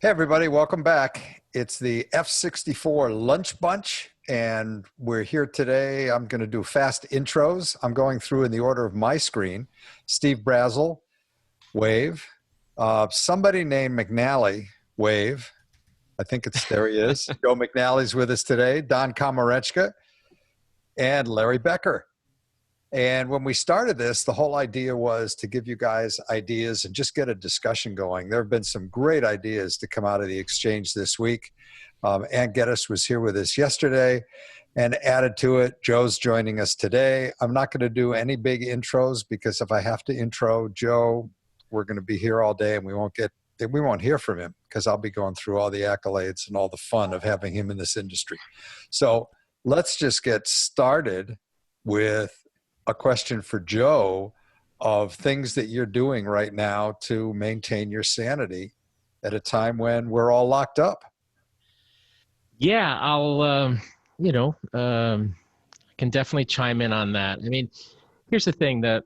Hey, everybody, welcome back. It's the F64 Lunch Bunch, and we're here today. I'm going to do fast intros. I'm going through in the order of my screen. Steve Brazill, wave. Somebody named McNally, wave. I think there he is. Joe McNally's with us today. Don Komarechka, and Larry Becker. And when we started this, the whole idea was to give you guys ideas and just get a discussion going. There have been some great ideas to come out of the exchange this week. Ann Geddes was here with us yesterday and added to it. Joe's joining us today. I'm not going to do any big intros because if I have to intro Joe, we're going to be here all day and we won't hear from him because I'll be going through all the accolades and all the fun of having him in this industry. So let's just get started with a question for Joe of things that you're doing right now to maintain your sanity at a time when we're all locked up. Yeah, I can definitely chime in on that. I mean, here's the thing, the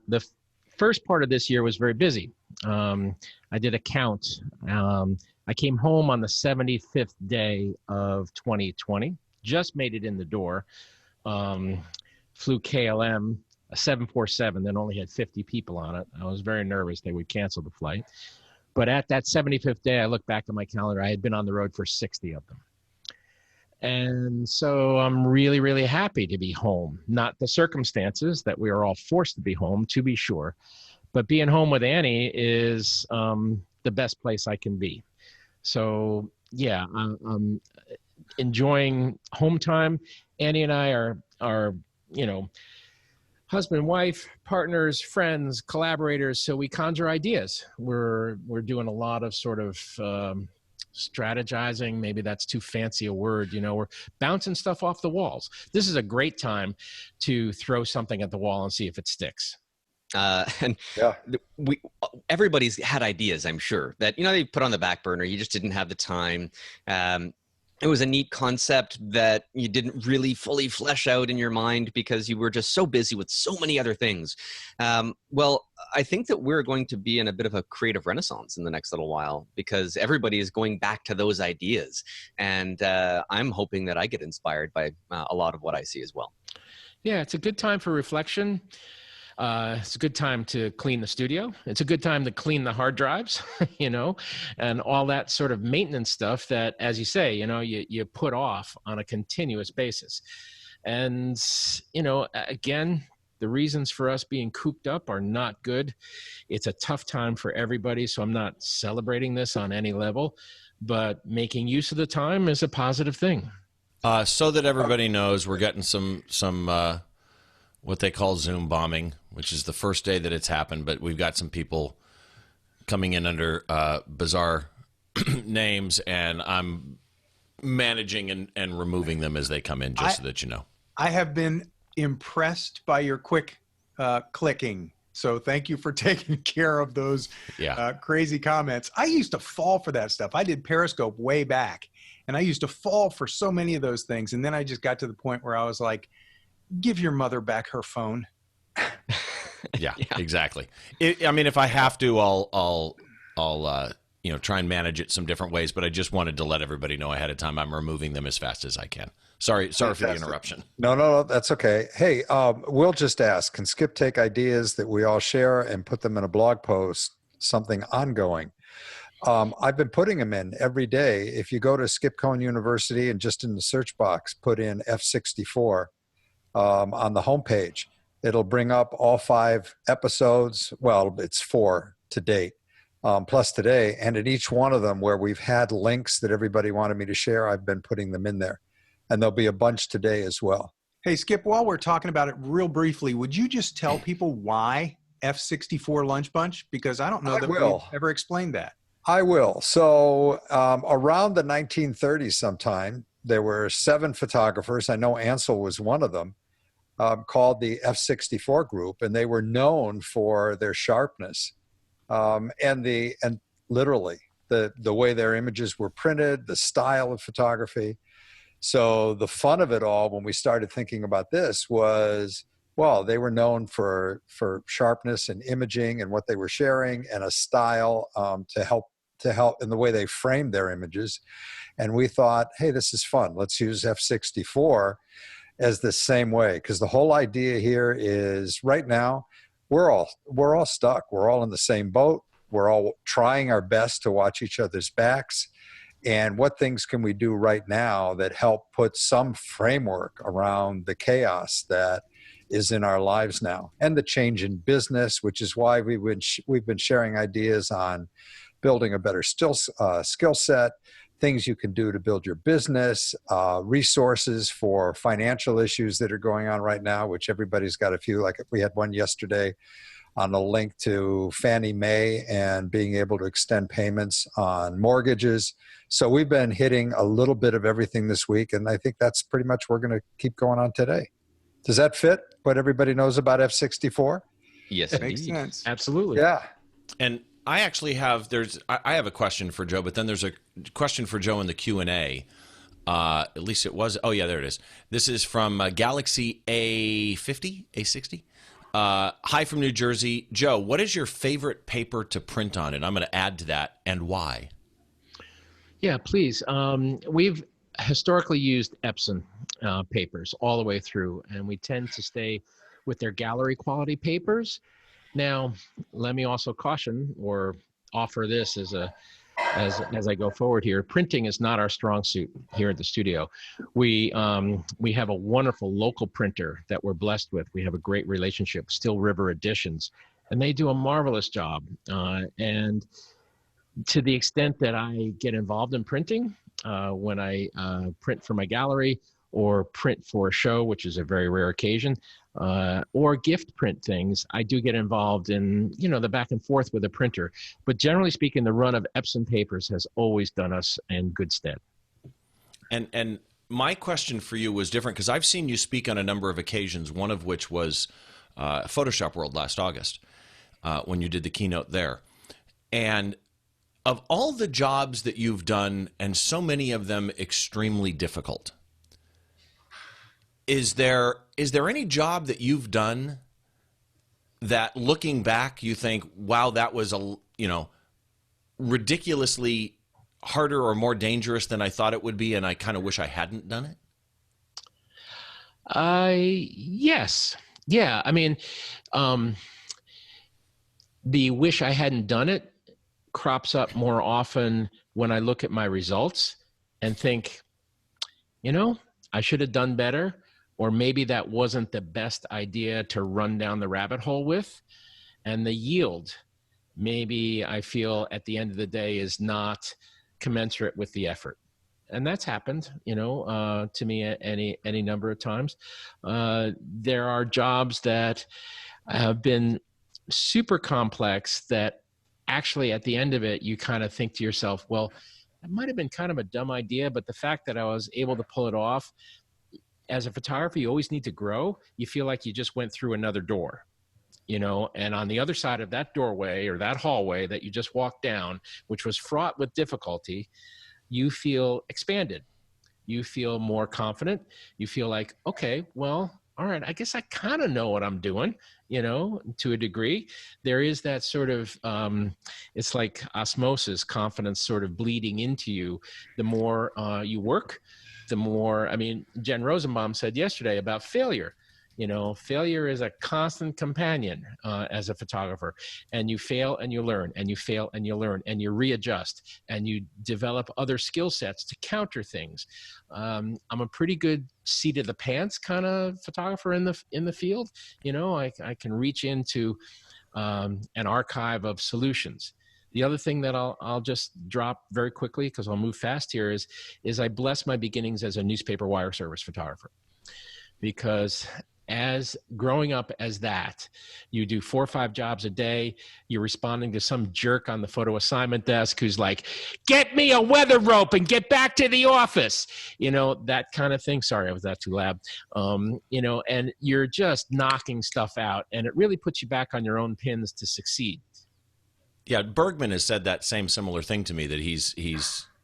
first part of this year was very busy. I did a count. I came home on the 75th day of 2020, just made it in the door, flew KLM, a 747 that only had 50 people on it. I was very nervous they would cancel the flight. But at that 75th day, I looked back at my calendar. I had been on the road for 60 of them. And so I'm really, really happy to be home. Not the circumstances that we are all forced to be home, to be sure. But being home with Annie is the best place I can be. So, yeah, I'm enjoying home time. Annie and I are husband, wife, partners, friends, collaborators. So we conjure ideas. We're doing a lot of sort of strategizing. Maybe that's too fancy a word. We're bouncing stuff off the walls. This is a great time to throw something at the wall and see if it sticks. Everybody's had ideas, I'm sure, that, they put on the back burner. You just didn't have the time. It was a neat concept that you didn't really fully flesh out in your mind because you were just so busy with so many other things. Well, I think that we're going to be in a bit of a creative renaissance in the next little while because everybody is going back to those ideas. And I'm hoping that I get inspired by a lot of what I see as well. Yeah, it's a good time for reflection. It's a good time to clean the studio. It's a good time to clean the hard drives, and all that sort of maintenance stuff that, as you say, you put off on a continuous basis. And, again, the reasons for us being cooped up are not good. It's a tough time for everybody, so I'm not celebrating this on any level, but making use of the time is a positive thing. So that everybody knows, we're getting some what they call Zoom bombing, which is the first day that it's happened, but we've got some people coming in under bizarre names, and I'm managing and removing them as they come in, just so that you know. I have been impressed by your quick clicking, so thank you for taking care of those crazy comments. I used to fall for that stuff. I did Periscope way back, and I used to fall for so many of those things, and then I just got to the point where I was like, give your mother back her phone. Yeah, exactly. If I have to, I'll try and manage it some different ways. But I just wanted to let everybody know ahead of time I'm removing them as fast as I can. Sorry for the interruption. No, that's okay. Hey, we'll just ask: can Skip take ideas that we all share and put them in a blog post, something ongoing? I've been putting them in every day. If you go to Skip Cohen University and just in the search box put in F64. On the homepage, it'll bring up all 5 episodes. Well, it's 4 to date, plus today. And in each one of them where we've had links that everybody wanted me to share, I've been putting them in there. And there'll be a bunch today as well. Hey, Skip, while we're talking about it real briefly, would you just tell people why F64 Lunch Bunch? Because I don't know that we've ever explained that. I will. So around the 1930s sometime, there were 7 photographers. I know Ansel was one of them. Called the F64 group, and they were known for their sharpness and literally the way their images were printed, the style of photography. So the fun of it all when we started thinking about this was, well, they were known for sharpness and imaging and what they were sharing and a style to help to help in the way they framed their images. And we thought, hey, this is fun. Let's use f64 as the same way, because the whole idea here is right now we're all stuck. We're all in the same boat. We're all trying our best to watch each other's backs. And what things can we do right now that help put some framework around the chaos that is in our lives now, and the change in business, which is why we've been sharing ideas on building a better skill set, things you can do to build your business, resources for financial issues that are going on right now, which everybody's got a few. Like we had one yesterday on a link to Fannie Mae and being able to extend payments on mortgages. So we've been hitting a little bit of everything this week, and I think that's pretty much what we're going to keep going on today. Does that fit what everybody knows about f64? Yes, it makes indeed. sense. Absolutely. Yeah. And I actually have I have a question for Joe, but then there's a question for Joe in the Q&A. At least it was. Oh yeah, there it is. This is from Galaxy A60. Hi from New Jersey. Joe, what is your favorite paper to print on? And I'm going to add to that, and why? Yeah, please. We've historically used Epson papers all the way through, and we tend to stay with their gallery quality papers. Now, let me also caution or offer this as I go forward here. Printing is not our strong suit here at the studio. We have a wonderful local printer that we're blessed with. We have a great relationship, Still River Editions, and they do a marvelous job. And to the extent that I get involved in printing, when I print for my gallery or print for a show, which is a very rare occasion, or gift print things, I do get involved in, the back and forth with a printer. But generally speaking, the run of Epson papers has always done us in good stead. And my question for you was different, because I've seen you speak on a number of occasions, one of which was Photoshop World last August, when you did the keynote there. And of all the jobs that you've done, and so many of them extremely difficult, is there any job that you've done that, looking back, you think, wow, that was ridiculously harder or more dangerous than I thought it would be, and I kind of wish I hadn't done it? Yes. Yeah. I mean, the wish I hadn't done it crops up more often when I look at my results and think, I should have done better, or maybe that wasn't the best idea to run down the rabbit hole with. And the yield, maybe I feel at the end of the day, is not commensurate with the effort. And that's happened, to me at any number of times. There are jobs that have been super complex that actually at the end of it, you kind of think to yourself, well, that might have been kind of a dumb idea, but the fact that I was able to pull it off, as a photographer, you always need to grow. You feel like you just went through another door, and on the other side of that doorway or that hallway that you just walked down, which was fraught with difficulty, you feel expanded. You feel more confident. You feel like, okay, well, all right, I guess I kind of know what I'm doing, to a degree. There is that sort of, it's like osmosis, confidence sort of bleeding into you. The more you work, the more, Jen Rosenbaum said yesterday about failure. Failure is a constant companion as a photographer, and you fail and you learn, and you fail and you learn, and you readjust, and you develop other skill sets to counter things. I'm a pretty good seat of the pants kind of photographer in the field. I can reach into an archive of solutions. The other thing that I'll just drop very quickly, because I'll move fast here, is I bless my beginnings as a newspaper wire service photographer, because as growing up as that, you do 4 or 5 jobs a day. You're responding to some jerk on the photo assignment desk who's like, get me a weather rope and get back to the office. That kind of thing. Sorry, was that too loud? And you're just knocking stuff out, and it really puts you back on your own pins to succeed. Yeah, Bergman has said that same similar thing to me, that he's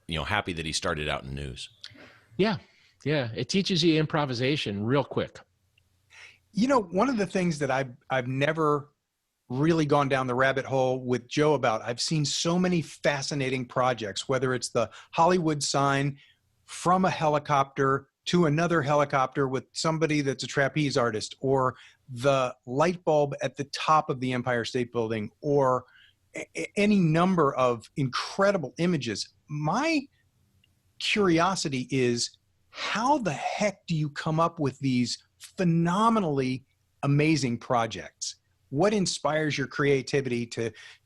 happy that he started out in news. Yeah, it teaches you improvisation real quick. One of the things that I've never really gone down the rabbit hole with Joe about. I've seen so many fascinating projects, whether it's the Hollywood sign from a helicopter to another helicopter with somebody that's a trapeze artist, or the light bulb at the top of the Empire State Building, or any number of incredible images. My curiosity is, how the heck do you come up with these phenomenally amazing projects? What inspires your creativity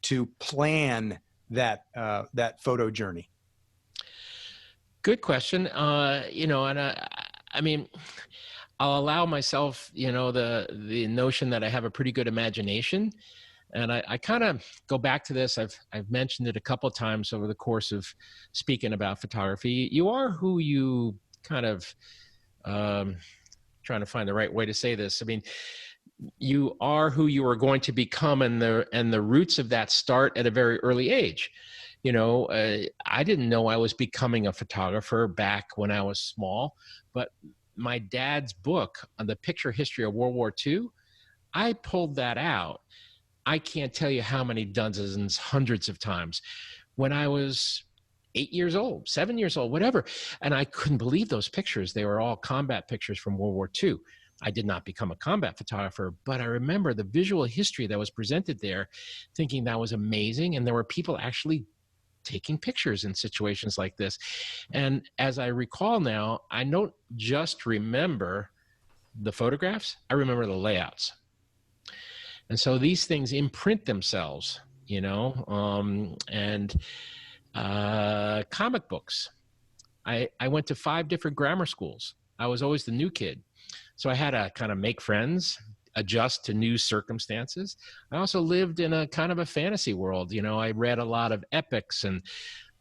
to plan that photo journey? Good question. You know, and I mean, I'll allow myself, you know, the notion that I have a pretty good imagination. And I kind of go back to this. I've mentioned it a couple of times over the course of speaking about photography. You are who you kind of, trying to find the right way to say this. I mean, you are who you are going to become, and the roots of that start at a very early age. You know, I didn't know I was becoming a photographer back when I was small, but my dad's book on the picture history of World War II, I pulled that out. I can't tell you how many dozens, hundreds of times when I was 8 years old, 7 years old, whatever. And I couldn't believe those pictures. They were all combat pictures from World War II. I did not become a combat photographer, but I remember the visual history that was presented there, thinking that was amazing. And there were people actually taking pictures in situations like this. And as I recall now, I don't just remember the photographs, I remember the layouts. And so these things imprint themselves, you know, comic books. I went to 5 different grammar schools. I was always the new kid. So I had to kind of make friends, adjust to new circumstances. I also lived in a kind of a fantasy world. You know, I read a lot of epics and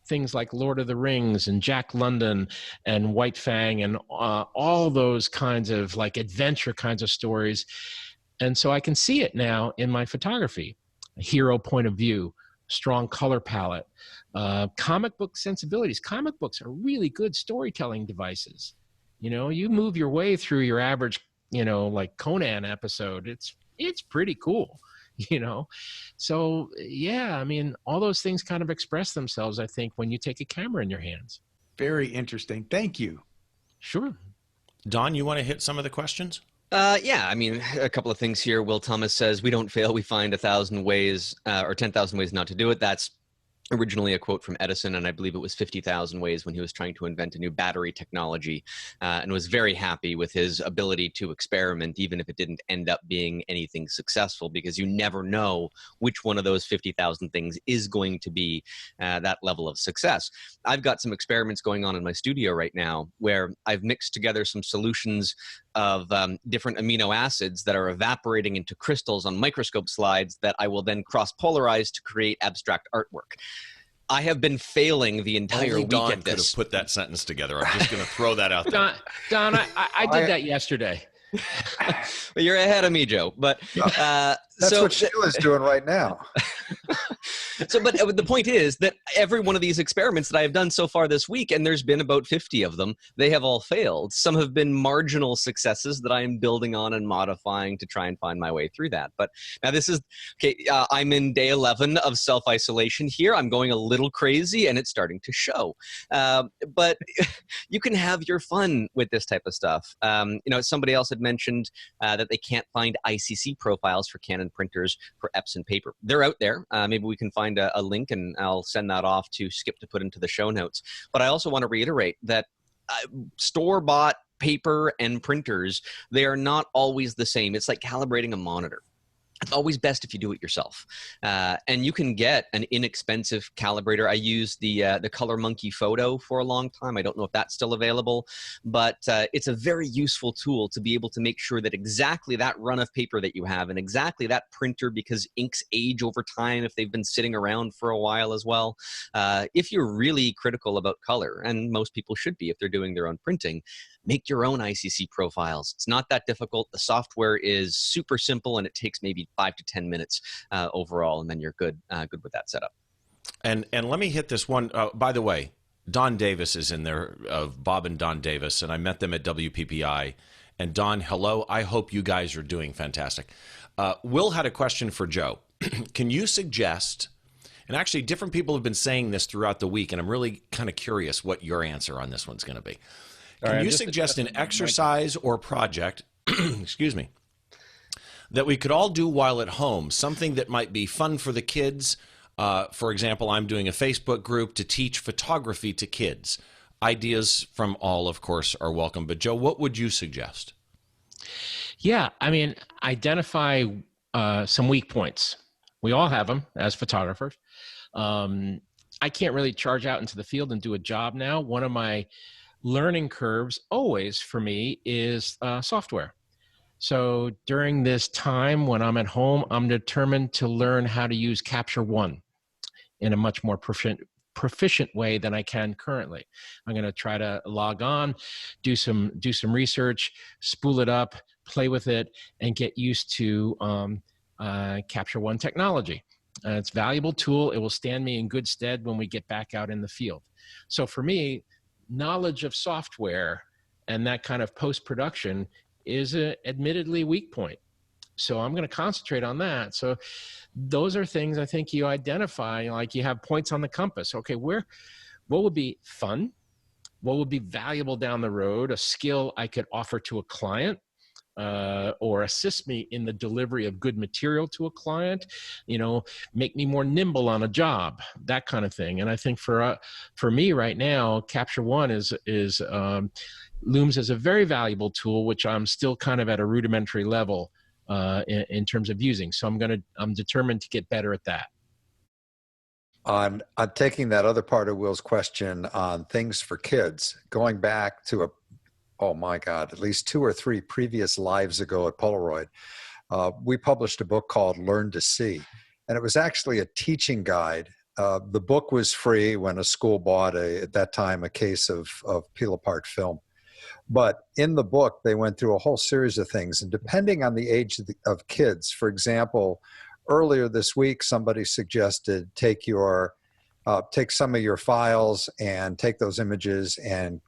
things like Lord of the Rings and Jack London and White Fang and all those kinds of like adventure kinds of stories. And so I can see it now in my photography, a hero point of view, strong color palette, comic book sensibilities. Comic books are really good storytelling devices. You know, you move your way through your average, you know, like Conan episode. It's pretty cool, you know? So yeah, I mean, all those things kind of express themselves, I think, when you take a camera in your hands. Very interesting. Thank you. Sure. Don, you want to hit some of the questions? Yeah, I mean, a couple of things here. Will Thomas says, we don't fail, we find 1,000 ways or 10,000 ways not to do it. That's originally a quote from Edison, and I believe it was 50,000 ways when he was trying to invent a new battery technology, and was very happy with his ability to experiment, even if it didn't end up being anything successful, because you never know which one of those 50,000 things is going to be that level of success. I've got some experiments going on in my studio right now where I've mixed together some solutions of different amino acids that are evaporating into crystals on microscope slides that I will then cross-polarize to create abstract artwork. I have been failing the entire Only week Don at could this. have put that sentence together. I'm just going to throw that out there. Don, I did that yesterday. Well, you're ahead of me, Joe. But that's what Sheila's doing right now. But the point is that every one of these experiments that I have done so far this week, and there's been about 50 of them, they have all failed. Some have been marginal successes that I am building on and modifying to try and find my way through that. But now this is, okay, I'm in day 11 of self-isolation here. I'm going a little crazy, and it's starting to show. But you can have your fun with this type of stuff. You know, somebody else had mentioned that they can't find ICC profiles for Canon printers for Epson paper. They're out there. Maybe we can find a link, and I'll send that off to Skip to put into the show notes. But I also want to reiterate that store-bought paper and printers, they are not always the same. It's like calibrating a monitor. It's always best if you do it yourself. And you can get an inexpensive calibrator. I used the Color Monkey Photo for a long time. I don't know if that's still available, but it's a very useful tool to be able to make sure that exactly that run of paper that you have and exactly that printer, because inks age over time if they've been sitting around for a while as well. If you're really critical about color, and most people should be if they're doing their own printing, make your own ICC profiles. It's not that difficult. The software is super simple, and it takes maybe 5 to 10 minutes overall, and then you're good with that setup. And let me hit this one. By the way, Don Davis is in there, of Bob and Don Davis, and I met them at WPPI. And Don, hello. I hope you guys are doing fantastic. Will had a question for Joe. can you suggest, and actually different people have been saying this throughout the week, and I'm really kind of curious what your answer on this one's going to be. Can you suggest an exercise or project, excuse me, that we could all do while at home, something that might be fun for the kids? For example, I'm doing a Facebook group to teach photography to kids. Ideas from all, of course, are welcome. But Joe, what would you suggest? Yeah, I mean, identify some weak points. We all have them as photographers. I can't really charge out into the field and do a job now. One of my learning curves always for me is software. So during this time when I'm at home, I'm determined to learn how to use Capture One in a much more proficient way than I can currently. I'm going to try to log on, do some research, spool it up, play with it, and get used to Capture One technology. It's a valuable tool. It will stand me in good stead when we get back out in the field. So for me, knowledge of software and that kind of post-production is a admittedly weak point. So I'm going to concentrate on that. So those are things I think you identify, like you have points on the compass. Okay, what would be fun? What would be valuable down the road? A skill I could offer to a client or assist me in the delivery of good material to a client, make me more nimble on a job, that kind of thing. And I think for me right now, Capture One is looms as a very valuable tool, which I'm still kind of at a rudimentary level in terms of using. So I'm determined to get better at that. On taking that other part of Will's question on things for kids, going back to oh my God, at least 2 or 3 previous lives ago at Polaroid, we published a book called Learn to See. And it was actually a teaching guide. The book was free when a school bought at that time, a case of peel apart film. But in the book, they went through a whole series of things. And depending on the age of kids, for example, earlier this week, somebody suggested take some of your files and take those images and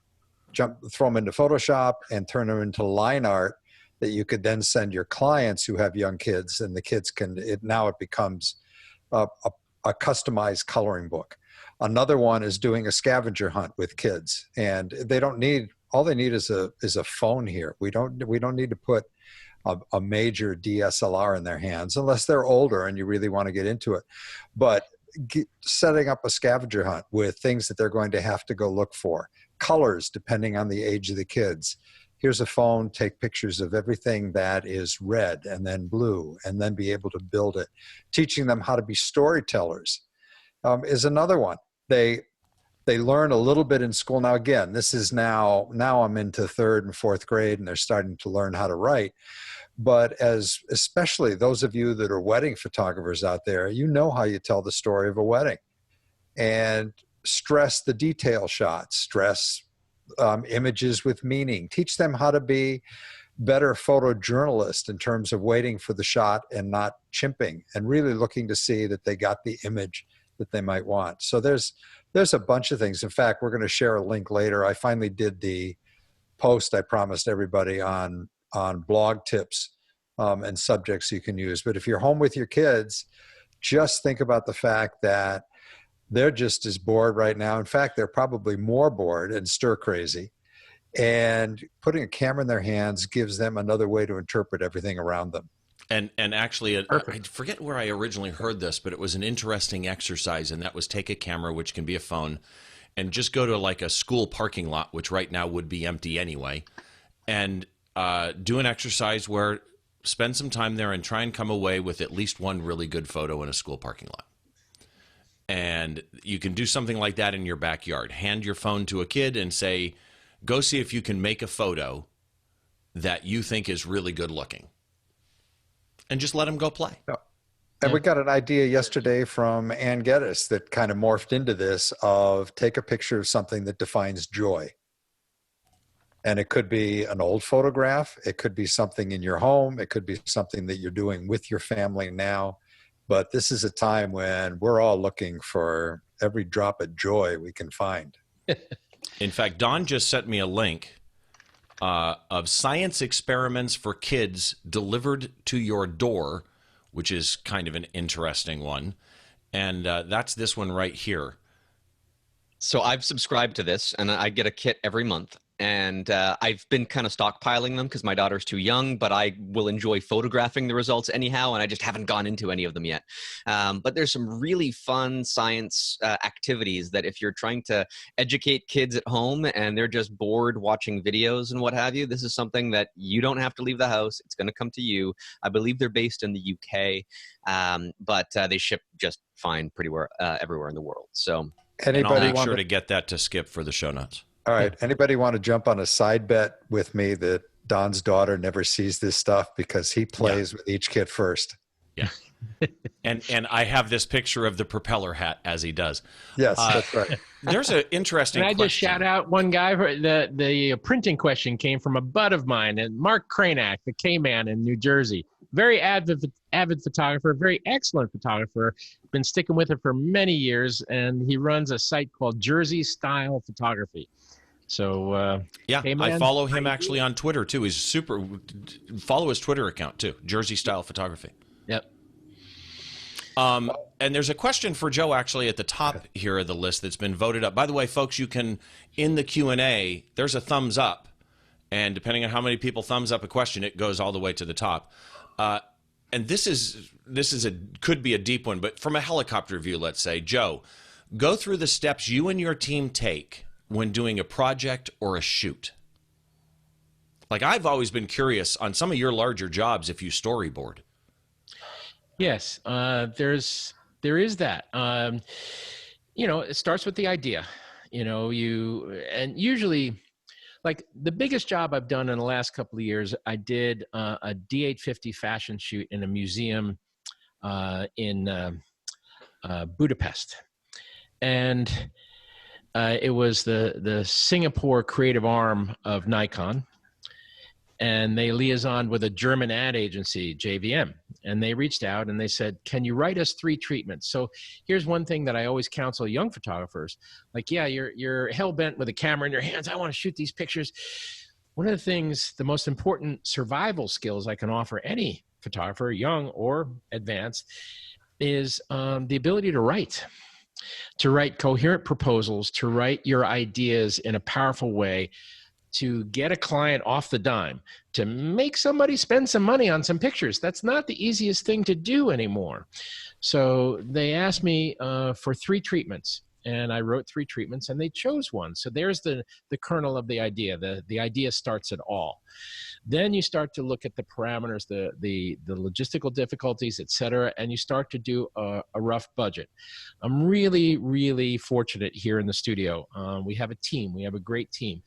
throw them into Photoshop and turn them into line art that you could then send your clients who have young kids, and the kids now it becomes a customized coloring book. Another one is doing a scavenger hunt with kids, and all they need is a phone here. We don't need to put a major DSLR in their hands unless they're older and you really want to get into it. But setting up a scavenger hunt with things that they're going to have to go look for, colors depending on the age of the kids. Here's a phone, take pictures of everything that is red and then blue, and then be able to build it. Teaching them how to be storytellers is another one. They learn a little bit in school. Now, again, this is now I'm into 3rd and 4th grade and they're starting to learn how to write. But especially those of you that are wedding photographers out there, you know how you tell the story of a wedding. And stress the detail shots, stress images with meaning. Teach them how to be better photojournalists in terms of waiting for the shot and not chimping and really looking to see that they got the image that they might want. So there's a bunch of things. In fact, we're going to share a link later. I finally did the post I promised everybody on blog tips and subjects you can use. But if you're home with your kids, just think about the fact that they're just as bored right now. In fact, they're probably more bored and stir crazy. And putting a camera in their hands gives them another way to interpret everything around them. And actually, I forget where I originally heard this, but it was an interesting exercise, and that was take a camera, which can be a phone, and just go to like a school parking lot, which right now would be empty anyway, and do an exercise where spend some time there and try and come away with at least one really good photo in a school parking lot. And you can do something like that in your backyard. Hand your phone to a kid and say, go see if you can make a photo that you think is really good looking. And just let them go play. Yeah. And we got an idea yesterday from Ann Geddes that kind of morphed into this of take a picture of something that defines joy. And it could be an old photograph. It could be something in your home. It could be something that you're doing with your family now. But this is a time when we're all looking for every drop of joy we can find. In fact, Don just sent me a link of science experiments for kids delivered to your door which is kind of an interesting one. And that's this one right here. So I've subscribed to this, and I get a kit every month. And I've been kind of stockpiling them because my daughter's too young, but I will enjoy photographing the results anyhow, and I just haven't gone into any of them yet. But there's some really fun science activities that if you're trying to educate kids at home and they're just bored watching videos and what have you, this is something that you don't have to leave the house. It's going to come to you. I believe they're based in the UK, but they ship just fine everywhere in the world. So and I'll make sure to get that to Skip for the show notes. All right. Anybody want to jump on a side bet with me that Don's daughter never sees this stuff because he plays with each kit first? Yeah. and I have this picture of the propeller hat as he does. Yes, that's right. There's an interesting question. Just shout out one guy? The printing question came from a bud of mine, and Mark Cranack, the K-Man in New Jersey. Very avid photographer, very excellent photographer. Been sticking with it for many years, and he runs a site called Jersey Style Photography. So yeah, K-Man, I follow him actually on Twitter too. He's super. Follow his Twitter account too, Jersey Style Photography. Yep. And there's a question for Joe actually at the top here of the list that's been voted up. By the way, folks, you can in the Q&A. There's a thumbs up, and depending on how many people thumbs up a question, it goes all the way to the top. And this could be a deep one, but from a helicopter view, let's say, Joe, go through the steps you and your team take when doing a project or a shoot. Like I've always been curious on some of your larger jobs if you storyboard. Yes, there is that. It starts with the idea. Usually, like the biggest job I've done in the last couple of years, I did a D850 fashion shoot in a museum in Budapest, and it was the Singapore creative arm of Nikon. And they liaisoned with a German ad agency, JVM, and they reached out and they said, can you write us 3 treatments? So here's one thing that I always counsel young photographers. Like, yeah, you're hell-bent with a camera in your hands. I want to shoot these pictures. One of the things, the most important survival skills I can offer any photographer, young or advanced, is the ability to write coherent proposals, to write your ideas in a powerful way, to get a client off the dime, to make somebody spend some money on some pictures. That's not the easiest thing to do anymore. So they asked me for 3 treatments, and I wrote 3 treatments, and they chose one. So there's the kernel of the idea. The idea starts it all. Then you start to look at the parameters, the logistical difficulties, et cetera, and you start to do a rough budget. I'm really, really fortunate here in the studio. We have a team. We have a great team.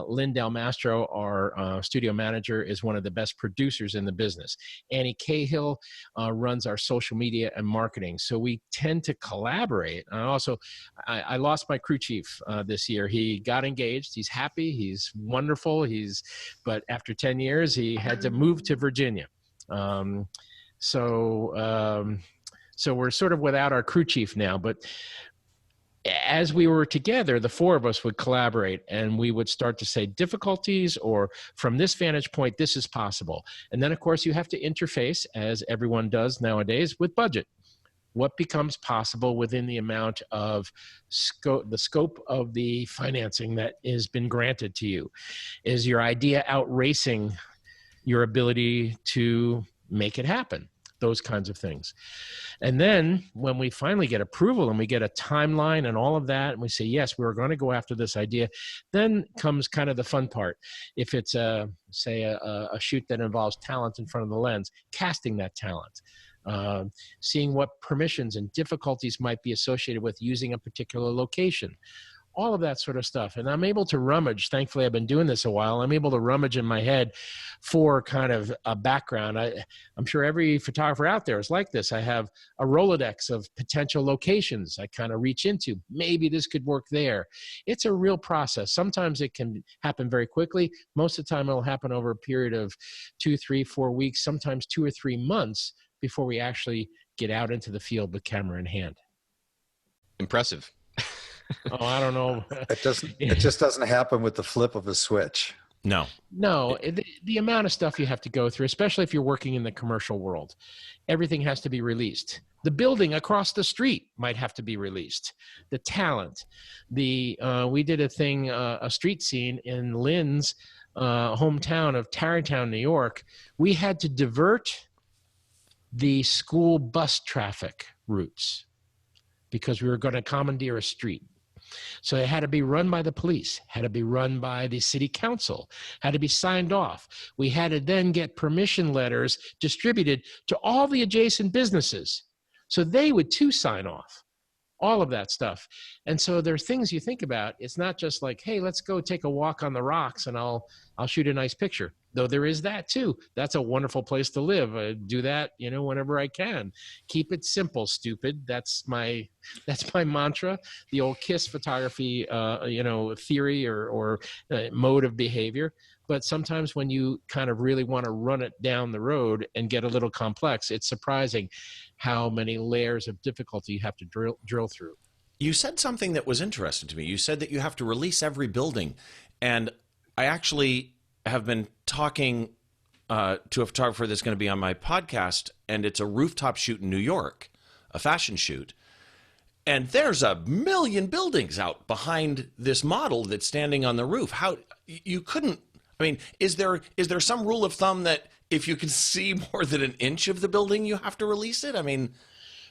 Lynn Del Mastro, our studio manager, is one of the best producers in the business. Annie Cahill runs our social media and marketing. So we tend to collaborate. I lost my crew chief this year. He got engaged. He's happy. He's wonderful. But after 10 years, he had to move to Virginia. So we're sort of without our crew chief now. But as we were together, the 4 of us would collaborate, and we would start to say difficulties, or from this vantage point, this is possible. And then, of course, you have to interface, as everyone does nowadays, with budget. What becomes possible within the amount of the scope of the financing that has been granted to you? Is your idea outracing your ability to make it happen? Those kinds of things. And then when we finally get approval and we get a timeline and all of that, and we say, yes, we're going to go after this idea, then comes kind of the fun part. If it's say a shoot that involves talent in front of the lens, casting that talent, seeing what permissions and difficulties might be associated with using a particular location. All of that sort of stuff. And I'm able to rummage. Thankfully, I've been doing this a while. I'm able to rummage in my head for kind of a background. I'm sure every photographer out there is like this. I have a Rolodex of potential locations I kind of reach into. Maybe this could work there. It's a real process. Sometimes it can happen very quickly. Most of the time, it'll happen over a period of 2, 3, 4 weeks, sometimes 2 or 3 months before we actually get out into the field with camera in hand. Impressive. Oh, I don't know. It just doesn't happen with the flip of a switch. No, the amount of stuff you have to go through, especially if you're working in the commercial world, everything has to be released. The building across the street might have to be released. The talent, we did a street scene in Lynn's hometown of Tarrytown, New York. We had to divert the school bus traffic routes because we were going to commandeer a street. So it had to be run by the police, had to be run by the city council, had to be signed off. We had to then get permission letters distributed to all the adjacent businesses. So they would too sign off, all of that stuff. And so there are things you think about. It's not just like, hey, let's go take a walk on the rocks and I'll shoot a nice picture. Though there is that too. That's a wonderful place to live. I do that, whenever I can. Keep it simple, stupid. That's my mantra. The old KISS photography, theory or mode of behavior. But sometimes when you kind of really want to run it down the road and get a little complex, it's surprising how many layers of difficulty you have to drill through. You said something that was interesting to me. You said that you have to release every building. And I actually have been talking to a photographer that's going to be on my podcast, and it's a rooftop shoot in New York, a fashion shoot. And there's a million buildings out behind this model that's standing on the roof. How you couldn't, is there some rule of thumb that if you can see more than an inch of the building, you have to release it?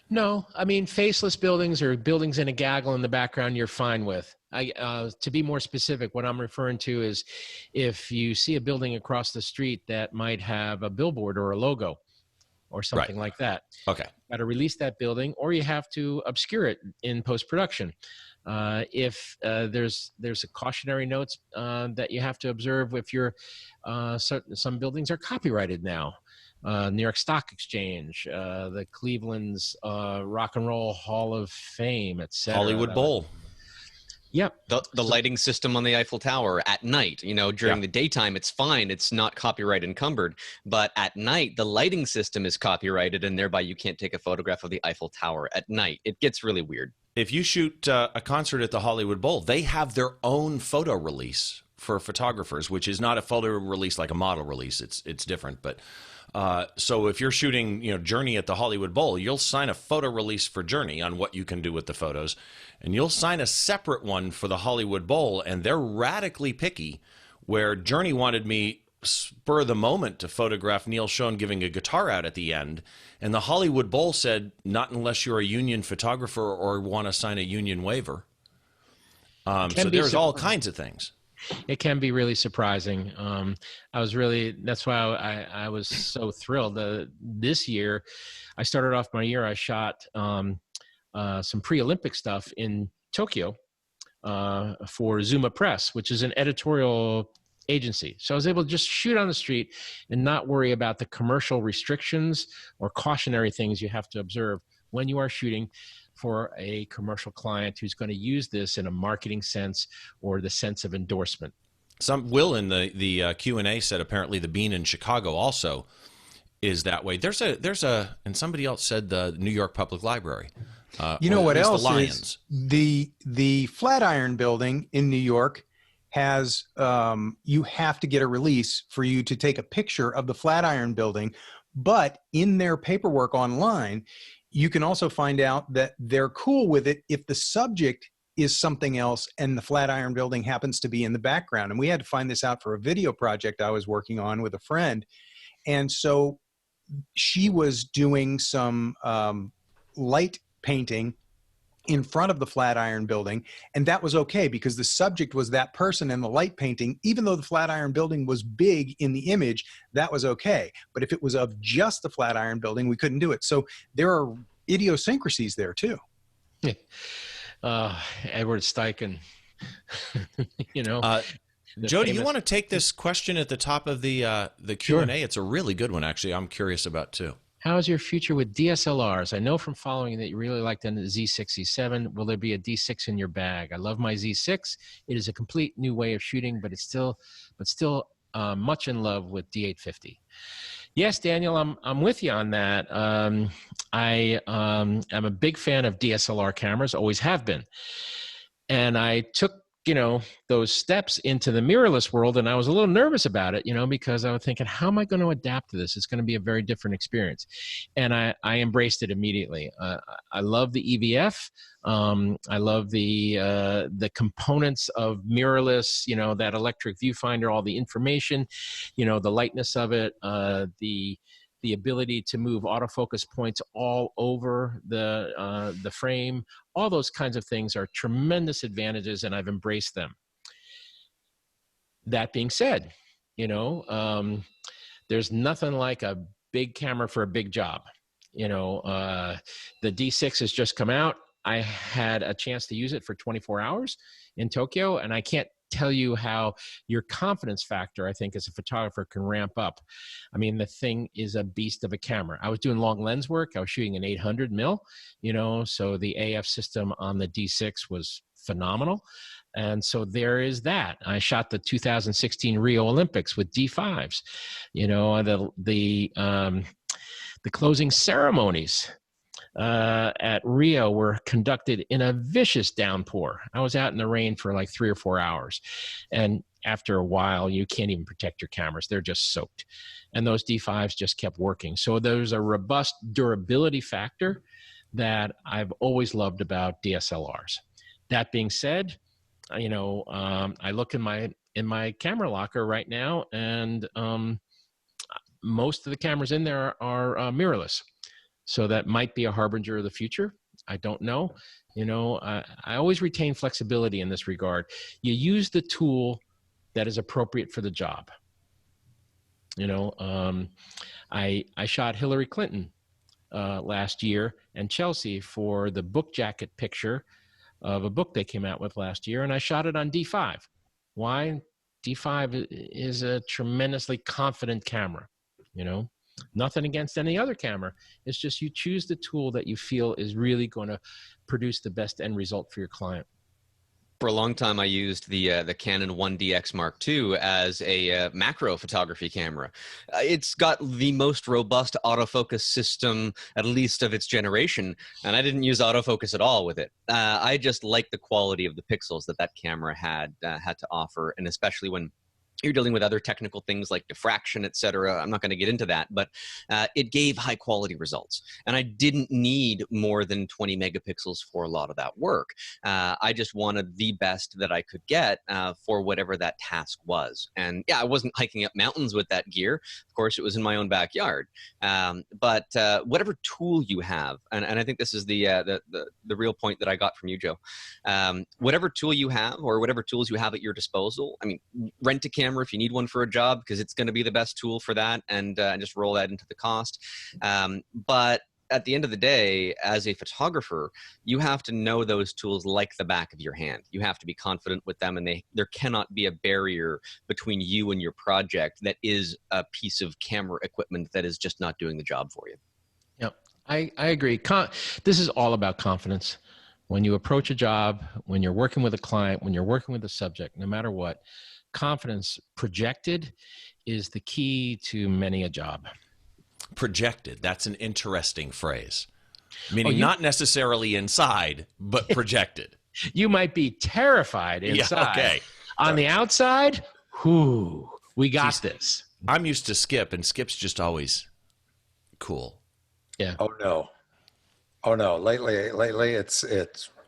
No, faceless buildings or buildings in a gaggle in the background, you're fine with. To be more specific, what I'm referring to is if you see a building across the street that might have a billboard or a logo or something like that. Okay. You got to release that building, or you have to obscure it in post-production. If there's a cautionary notes that you have to observe if some buildings are copyrighted now. New York Stock Exchange, the Cleveland's Rock and Roll Hall of Fame, etc. Hollywood Bowl. Yep. The lighting system on the Eiffel Tower at night, during the daytime, it's fine. It's not copyright encumbered. But at night, the lighting system is copyrighted, and thereby you can't take a photograph of the Eiffel Tower at night. It gets really weird. If you shoot a concert at the Hollywood Bowl, they have their own photo release for photographers, which is not a photo release like a model release. It's different. But so if you're shooting, Journey at the Hollywood Bowl, you'll sign a photo release for Journey on what you can do with the photos. And you'll sign a separate one for the Hollywood Bowl, and they're radically picky, where Journey wanted me spur of the moment to photograph Neil Schon giving a guitar out at the end. And the Hollywood Bowl said, not unless you're a union photographer or want to sign a union waiver. So there's all kinds of things. It can be really surprising. That's why I was so thrilled. This year, I started off my year, I shot some pre-Olympic stuff in Tokyo for Zuma Press, which is an editorial agency. So I was able to just shoot on the street and not worry about the commercial restrictions or cautionary things you have to observe when you are shooting for a commercial client who's going to use this in a marketing sense or the sense of endorsement. Will in the Q&A said apparently the Bean in Chicago also is that way. There's a and somebody else said the New York Public Library. What else is the Flatiron Building in New York has you have to get a release for you to take a picture of the Flatiron Building, but in their paperwork online, you can also find out that they're cool with it if the subject is something else and the Flatiron Building happens to be in the background. And we had to find this out for a video project I was working on with a friend. And so she was doing some light painting in front of the Flatiron Building, and that was okay because the subject was that person in the light painting. Even though the Flatiron Building was big in the image, that was okay. But if it was of just the Flatiron Building, we couldn't do it. So there are idiosyncrasies there too. Edward Steichen, Joe, do you want to take this question at the top of the Q&A? Sure. It's a really good one, actually. I'm curious about too. How is your future with DSLRs? I know from following that you really like the Z6, Z7. Will there be a D6 in your bag? I love my Z6. It is a complete new way of shooting, but still much in love with D850. Yes, Daniel, I'm with you on that. I'm a big fan of DSLR cameras, always have been. And I took those steps into the mirrorless world, and I was a little nervous about it, because I was thinking, how am I going to adapt to this? It's going to be a very different experience. And I embraced it immediately. I love the EVF. I love the components of mirrorless, that electric viewfinder, all the information, the lightness of it, the ability to move autofocus points all over the frame. All those kinds of things are tremendous advantages, and I've embraced them. That being said, there's nothing like a big camera for a big job. The D6 has just come out. I had a chance to use it for 24 hours in Tokyo, and I can't tell you how your confidence factor, I think, as a photographer can ramp up. I mean, the thing is a beast of a camera. I was doing long lens work. I was shooting an 800 mil, so the AF system on the D6 was phenomenal. And so there is that. I shot the 2016 Rio Olympics with D5s, the closing ceremonies at Rio were conducted in a vicious downpour. I was out in the rain for like 3 or 4 hours. And after a while, you can't even protect your cameras. They're just soaked. And those D5s just kept working. So there's a robust durability factor that I've always loved about DSLRs. That being said, I look in my camera locker right now, and most of the cameras in there are mirrorless. So that might be a harbinger of the future. I don't know. I always retain flexibility in this regard. You use the tool that is appropriate for the job. I shot Hillary Clinton last year and Chelsea for the book jacket picture of a book they came out with last year, and I shot it on D5. Why? D5 is a tremendously confident camera, Nothing against any other camera. It's just you choose the tool that you feel is really going to produce the best end result for your client. For a long time, I used the Canon 1DX Mark II as a macro photography camera. It's got the most robust autofocus system, at least of its generation, and I didn't use autofocus at all with it. I just liked the quality of the pixels that camera had to offer, and especially when you're dealing with other technical things like diffraction, et cetera. I'm not going to get into that, but it gave high quality results. And I didn't need more than 20 megapixels for a lot of that work. I just wanted the best that I could get for whatever that task was. And yeah, I wasn't hiking up mountains with that gear. Of course, it was in my own backyard. But whatever tool you have, and I think this is the real point that I got from you, Joe. Whatever tool you have, or whatever tools you have at your disposal, I mean, rent a camera if you need one for a job, because it's going to be the best tool for that, and just roll that into the cost. But at the end of the day, as a photographer, you have to know those tools like the back of your hand. You have to be confident with them, and there cannot be a barrier between you and your project that is a piece of camera equipment that is just not doing the job for you. Yep, I agree. This is all about confidence. When you approach a job, when you're working with a client, when you're working with a subject, no matter what, confidence projected is the key to many a job. Projected. That's an interesting phrase. Meaning not necessarily inside, but projected. You might be terrified inside. Yeah, okay. On the outside, we got this. I'm used to Skip, and Skip's just always cool. Yeah. Oh no. Lately it's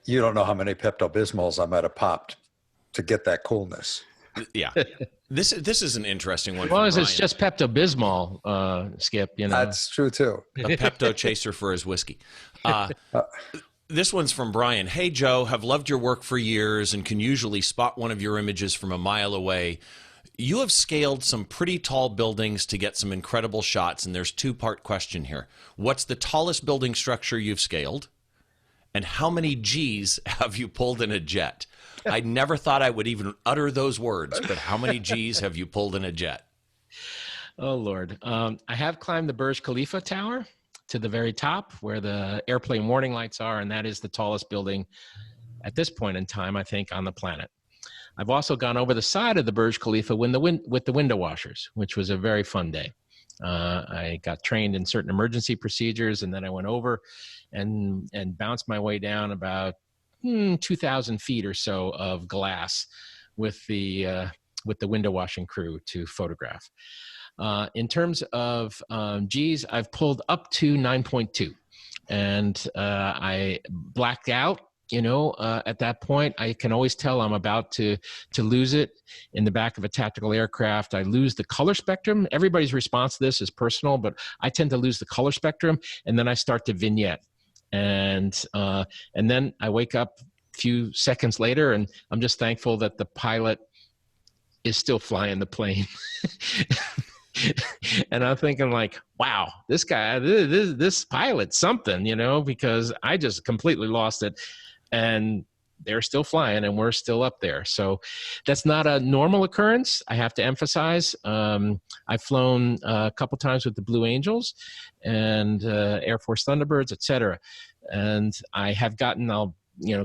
you don't know how many Pepto-Bismols I might have popped to get that coolness. Yeah. This is an interesting one. As long as it's just Pepto-Bismol, Skip, That's true too. A Pepto chaser for his whiskey. This one's from Brian. Hey, Joe, have loved your work for years and can usually spot one of your images from a mile away. You have scaled some pretty tall buildings to get some incredible shots, and there's a two-part question here. What's the tallest building structure you've scaled? And how many G's have you pulled in a jet? I never thought I would even utter those words, but how many G's have you pulled in a jet? Oh, Lord. I have climbed the Burj Khalifa Tower to the very top where the airplane warning lights are, and that is the tallest building at this point in time, I think, on the planet. I've also gone over the side of the Burj Khalifa with the window washers, which was a very fun day. I got trained in certain emergency procedures, and then I went over and bounced my way down about 2,000 feet or so of glass with the window washing crew to photograph. In terms of G's, I've pulled up to 9.2, and I blacked out. At that point, I can always tell I'm about to lose it. In the back of a tactical aircraft, I lose the color spectrum. Everybody's response to this is personal, but I tend to lose the color spectrum, and then I start to vignette. And then I wake up a few seconds later, and I'm just thankful that the pilot is still flying the plane. And I'm thinking like, wow, this guy, this pilot's something, because I just completely lost it. And they're still flying and we're still up there. So that's not a normal occurrence, I have to emphasize. I've flown a couple times with the Blue Angels and Air Force Thunderbirds, et cetera. And I have gotten,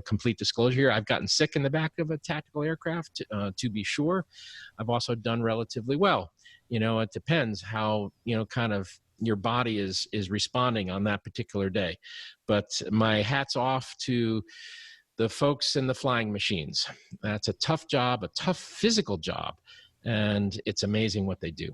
complete disclosure here, I've gotten sick in the back of a tactical aircraft, to be sure. I've also done relatively well. It depends how, kind of your body is responding on that particular day. But my hat's off to the folks in the flying machines. That's a tough job, a tough physical job, and it's amazing what they do.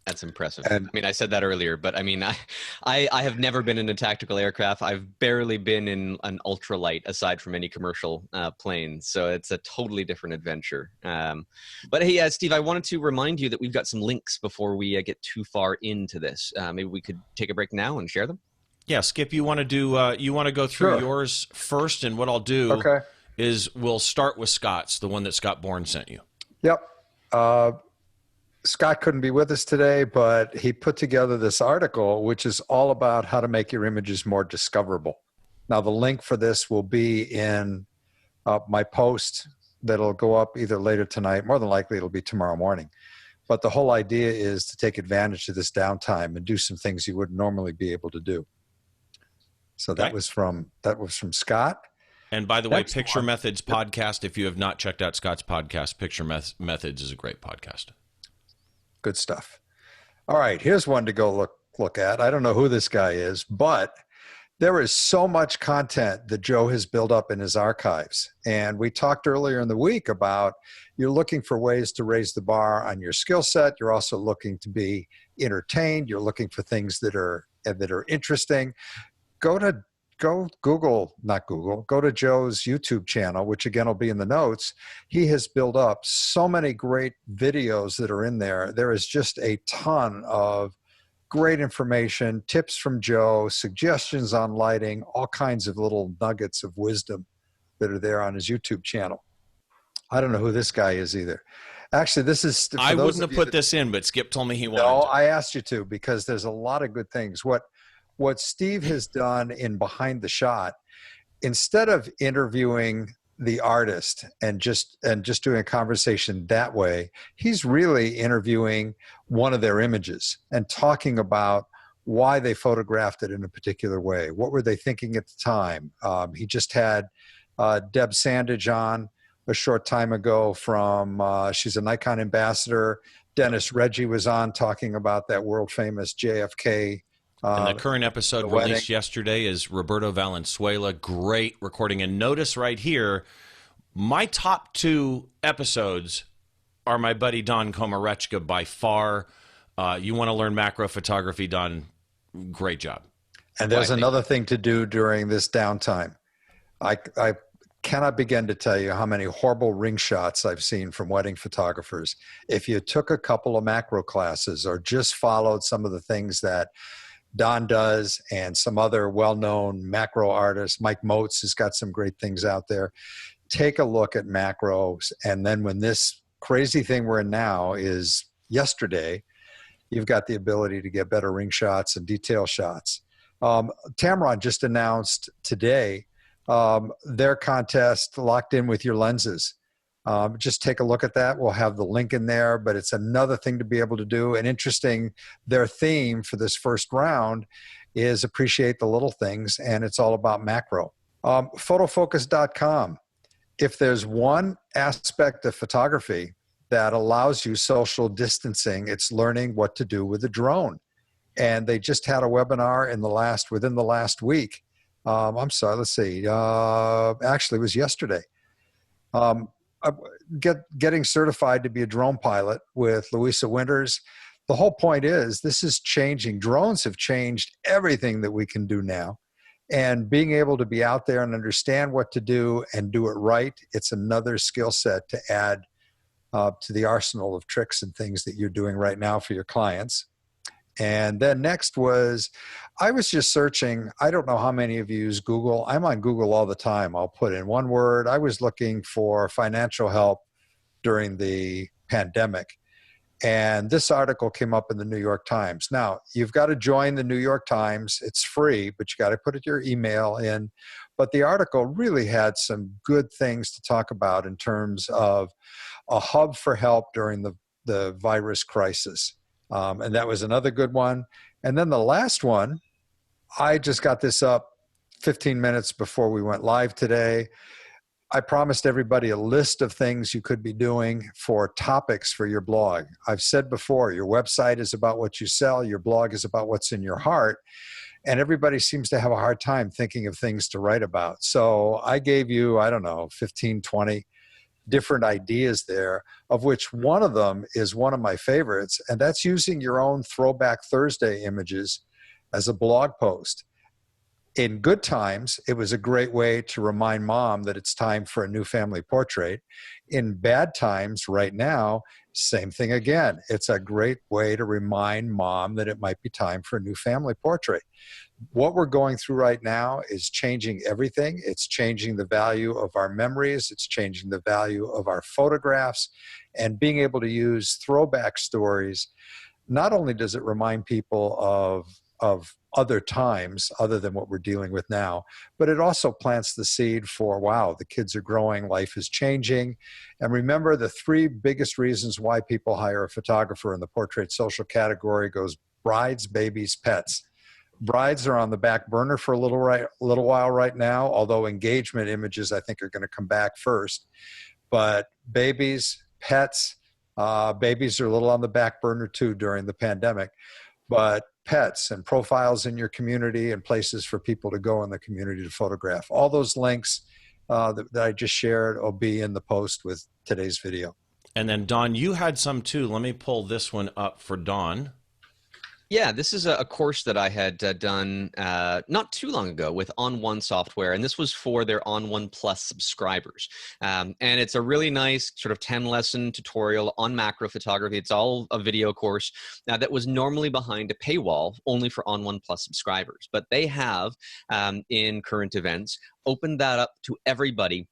That's impressive. I said that earlier, but I have never been in a tactical aircraft. I've barely been in an ultralight aside from any commercial planes. So it's a totally different adventure. But hey, Steve, I wanted to remind you that we've got some links before we get too far into this. Maybe we could take a break now and share them. Yeah, Skip, you want to do? You want to go through yours first, and what I'll do is we'll start with Scott's, the one that Scott Bourne sent you. Yep. Scott couldn't be with us today, but he put together this article, which is all about how to make your images more discoverable. Now, the link for this will be in my post that'll go up either later tonight. More than likely, it'll be tomorrow morning. But the whole idea is to take advantage of this downtime and do some things you wouldn't normally be able to do. So that was from Scott. And by the way, Picture Methods podcast, if you have not checked out Scott's podcast, Picture Methods is a great podcast. Good stuff. All right, here's one to go look at. I don't know who this guy is, but there is so much content that Joe has built up in his archives. And we talked earlier in the week about you're looking for ways to raise the bar on your skill set. You're also looking to be entertained. You're looking for things that are interesting. Go to Joe's YouTube channel, which again will be in the notes. He has built up so many great videos that are in there. There is just a ton of great information, tips from Joe, suggestions on lighting, all kinds of little nuggets of wisdom that are there on his YouTube channel. I don't know who this guy is either. Actually, this is... I wouldn't have put this in, but Skip told me he wanted to. No, I asked you to because there's a lot of good things. What Steve has done in Behind the Shot, instead of interviewing the artist and just doing a conversation that way, he's really interviewing one of their images and talking about why they photographed it in a particular way. What were they thinking at the time? He just had Deb Sandage on a short time ago from, she's a Nikon ambassador. Dennis Reggie was on talking about that world famous JFK. And the current episode released yesterday is Roberto Valenzuela. Great recording. And notice right here, my top 2 episodes are my buddy Don Komarechka by far. You want to learn macro photography, Don? Great job. And there's another thing to do during this downtime. I cannot begin to tell you how many horrible ring shots I've seen from wedding photographers. If you took a couple of macro classes or just followed some of the things that Don does and some other well-known macro artists, Mike Moats has got some great things out there. Take a look at macros. And then when this crazy thing we're in now is yesterday, you've got the ability to get better ring shots and detail shots. Tamron just announced today their contest, Locked In With Your Lenses. Just take a look at that. We'll have the link in there, but it's another thing to be able to do. And interesting, their theme for this first round is appreciate the little things, and it's all about macro. Photofocus.com. If there's one aspect of photography that allows you social distancing, it's learning what to do with a drone. And they just had a webinar within the last week I'm sorry, let's see. Actually, it was yesterday. Getting certified to be a drone pilot with Louisa Winters. The whole point is this is changing. Drones have changed everything that we can do now. And being able to be out there and understand what to do and do it right, it's another skill set to add to the arsenal of tricks and things that you're doing right now for your clients. And then next was, I was just searching. I don't know how many of you use Google. I'm on Google all the time. I'll put in one word. I was looking for financial help during the pandemic. And this article came up in the New York Times. Now, you've got to join the New York Times. It's free, but you got to put your email in. But the article really had some good things to talk about in terms of a hub for help during the virus crisis. And that was another good one. And then the last one, I just got this up 15 minutes before we went live today. I promised everybody a list of things you could be doing for topics for your blog. I've said before, your website is about what you sell. Your blog is about what's in your heart. And everybody seems to have a hard time thinking of things to write about. So I gave you, 15, 20 different ideas there, of which one of them is one of my favorites. And that's using your own Throwback Thursday images as a blog post. In good times, it was a great way to remind mom that it's time for a new family portrait. In bad times, right now, same thing again. It's a great way to remind mom that it might be time for a new family portrait. What we're going through right now is changing everything. It's changing the value of our memories. It's changing the value of our photographs. And being able to use throwback stories, not only does it remind people of other times other than what we're dealing with now, but it also plants the seed for, wow, the kids are growing, life is changing. And remember, the three biggest reasons why people hire a photographer in the portrait social category goes brides, babies, pets. Brides are on the back burner for a little while right now, although engagement images I think are going to come back first. But babies, pets, babies are a little on the back burner too during the pandemic. But pets and profiles in your community and places for people to go in the community to photograph. All those links that I just shared will be in the post with today's video. And then Don, you had some too. Let me pull this one up for Don. Yeah, this is a course that I had done not too long ago with On1 software, and this was for their On1 Plus subscribers. And it's a really nice sort of 10-lesson tutorial on macro photography. It's all a video course that was normally behind a paywall only for On1 Plus subscribers. But they have, in current events, opened that up to everybody,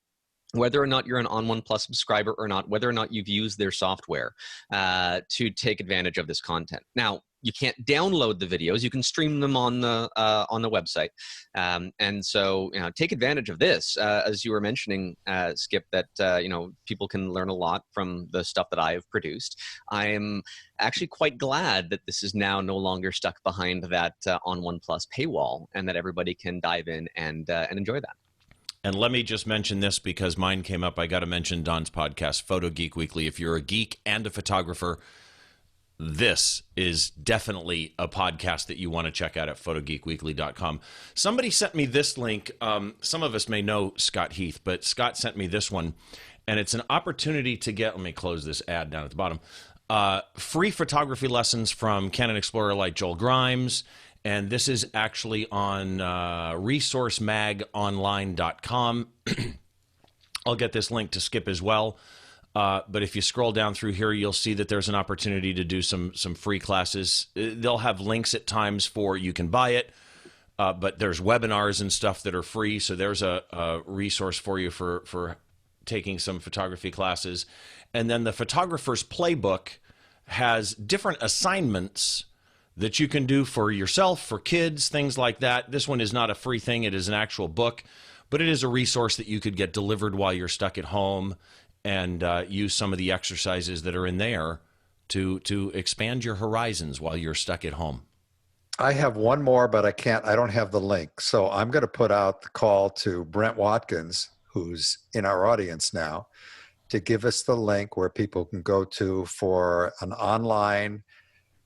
whether or not you're an On1 Plus subscriber or not, whether or not you've used their software to take advantage of this content. Now, you can't download the videos. You can stream them on the website. And so, take advantage of this. As you were mentioning, Skip, that, people can learn a lot from the stuff that I have produced. I am actually quite glad that this is now no longer stuck behind that On1 Plus paywall, and that everybody can dive in and enjoy that. And let me just mention this because mine came up. I got to mention Don's podcast, Photo Geek Weekly. If you're a geek and a photographer, this is definitely a podcast that you want to check out at photogeekweekly.com. Somebody sent me this link. Some of us may know Scott Heath, but Scott sent me this one, and it's an opportunity to get, let me close this ad down at the bottom, free photography lessons from Canon Explorer like Joel Grimes. And this is actually on resourcemagonline.com. I'll get this link to Skip as well. But if you scroll down through here, you'll see that there's an opportunity to do some free classes. They'll have links at times for you can buy it, but there's webinars and stuff that are free. So there's a resource for you for taking some photography classes. And then the Photographer's Playbook has different assignments that you can do for yourself, for kids, things like that. This one is not a free thing. It is an actual book, but it is a resource that you could get delivered while you're stuck at home and use some of the exercises that are in there to expand your horizons while you're stuck at home. I have one more, but I don't have the link. So I'm going to put out the call to Brent Watkins, who's in our audience now, to give us the link where people can go to for an online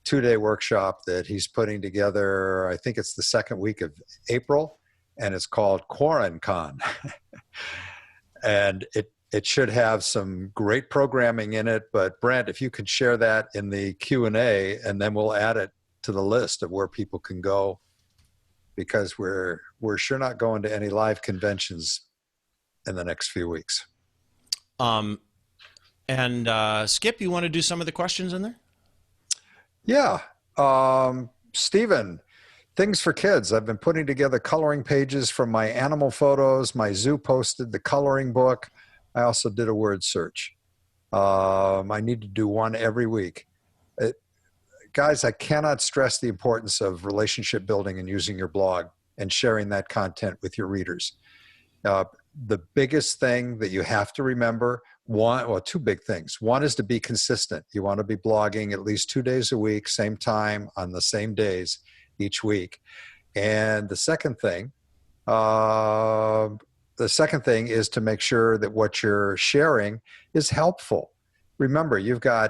2-day workshop that he's putting together. I think it's the second week of April. and it's called QuaranCon. And it should have some great programming in it. But Brent, if you could share that in the Q&A, and then we'll add it to the list of where people can go, because we're sure not going to any live conventions in the next few weeks. Skip, you want to do some of the questions in there? Yeah. Stephen, things for kids. I've been putting together coloring pages from my animal photos, my zoo posted, the coloring book. I also did a word search. I need to do one every week. Guys, I cannot stress the importance of relationship building and using your blog and sharing that content with your readers. The biggest thing that you have to remember, two big things. One is to be consistent. You want to be blogging at least 2 days a week, same time, on the same days each week. And the second thing is to make sure that what you're sharing is helpful. Remember,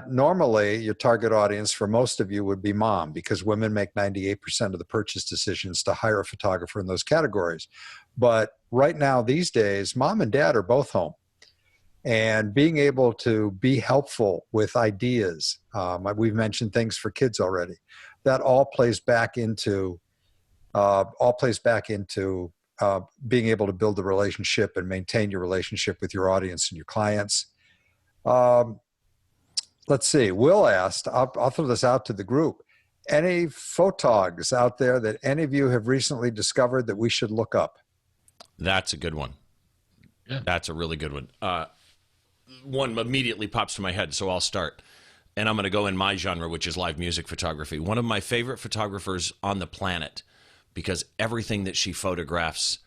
normally your target audience for most of you would be mom, because women make 98% of the purchase decisions to hire a photographer in those categories. But right now, these days, mom and dad are both home. And being able to be helpful with ideas, we've mentioned things for kids already, that all plays back into being able to build the relationship and maintain your relationship with your audience and your clients. Let's see. Will asked, I'll throw this out to the group. Any photogs out there that any of you have recently discovered that we should look up? That's a good one. Yeah. That's a really good one. One immediately pops to my head, so I'll start. And I'm going to go in my genre, which is live music photography. One of my favorite photographers on the planet, because everything that she photographs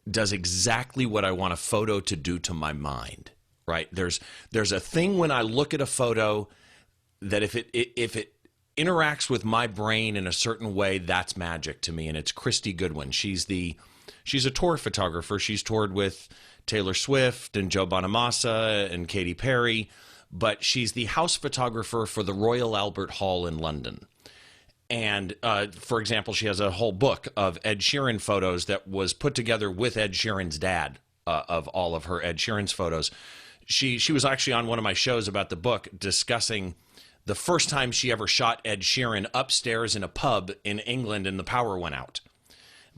does exactly what I want a photo to do to my mind. Right? There's a thing when I look at a photo that if it interacts with my brain in a certain way, that's magic to me. And it's Kristi Goodwin. She's a tour photographer. She's toured with Taylor Swift and Joe Bonamassa and Katy Perry, but she's the house photographer for the Royal Albert Hall in London. And for example, she has a whole book of Ed Sheeran photos that was put together with Ed Sheeran's dad, of all of her Ed Sheeran's photos. She was actually on one of my shows about the book, discussing the first time she ever shot Ed Sheeran upstairs in a pub in England and the power went out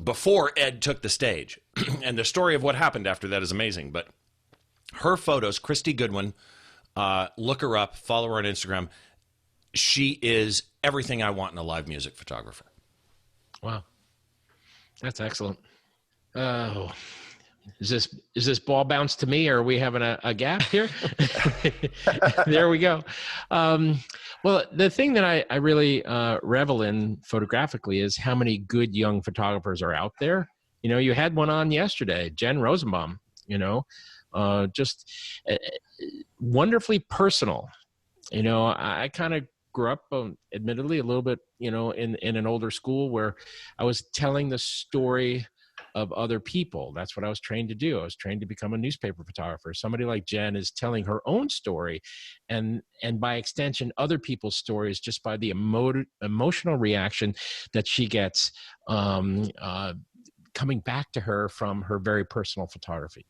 before Ed took the stage. And the story of what happened after that is amazing. But her photos, Kristi Goodwin, look her up, follow her on Instagram. She is everything I want in a live music photographer. Wow. That's excellent. Oh, is this ball bounce to me, or are we having a gap here? There we go. Well, the thing that I really revel in photographically is how many good young photographers are out there. You know, you had one on yesterday, Jen Rosenbaum, just wonderfully personal. You know, I kind of grew up, admittedly, a little bit, in an older school where I was telling the story of other people. That's what I was trained to do. I was trained to become a newspaper photographer. Somebody like Jen is telling her own story, and by extension, other people's stories, just by the emotional reaction that she gets coming back to her from her very personal photography.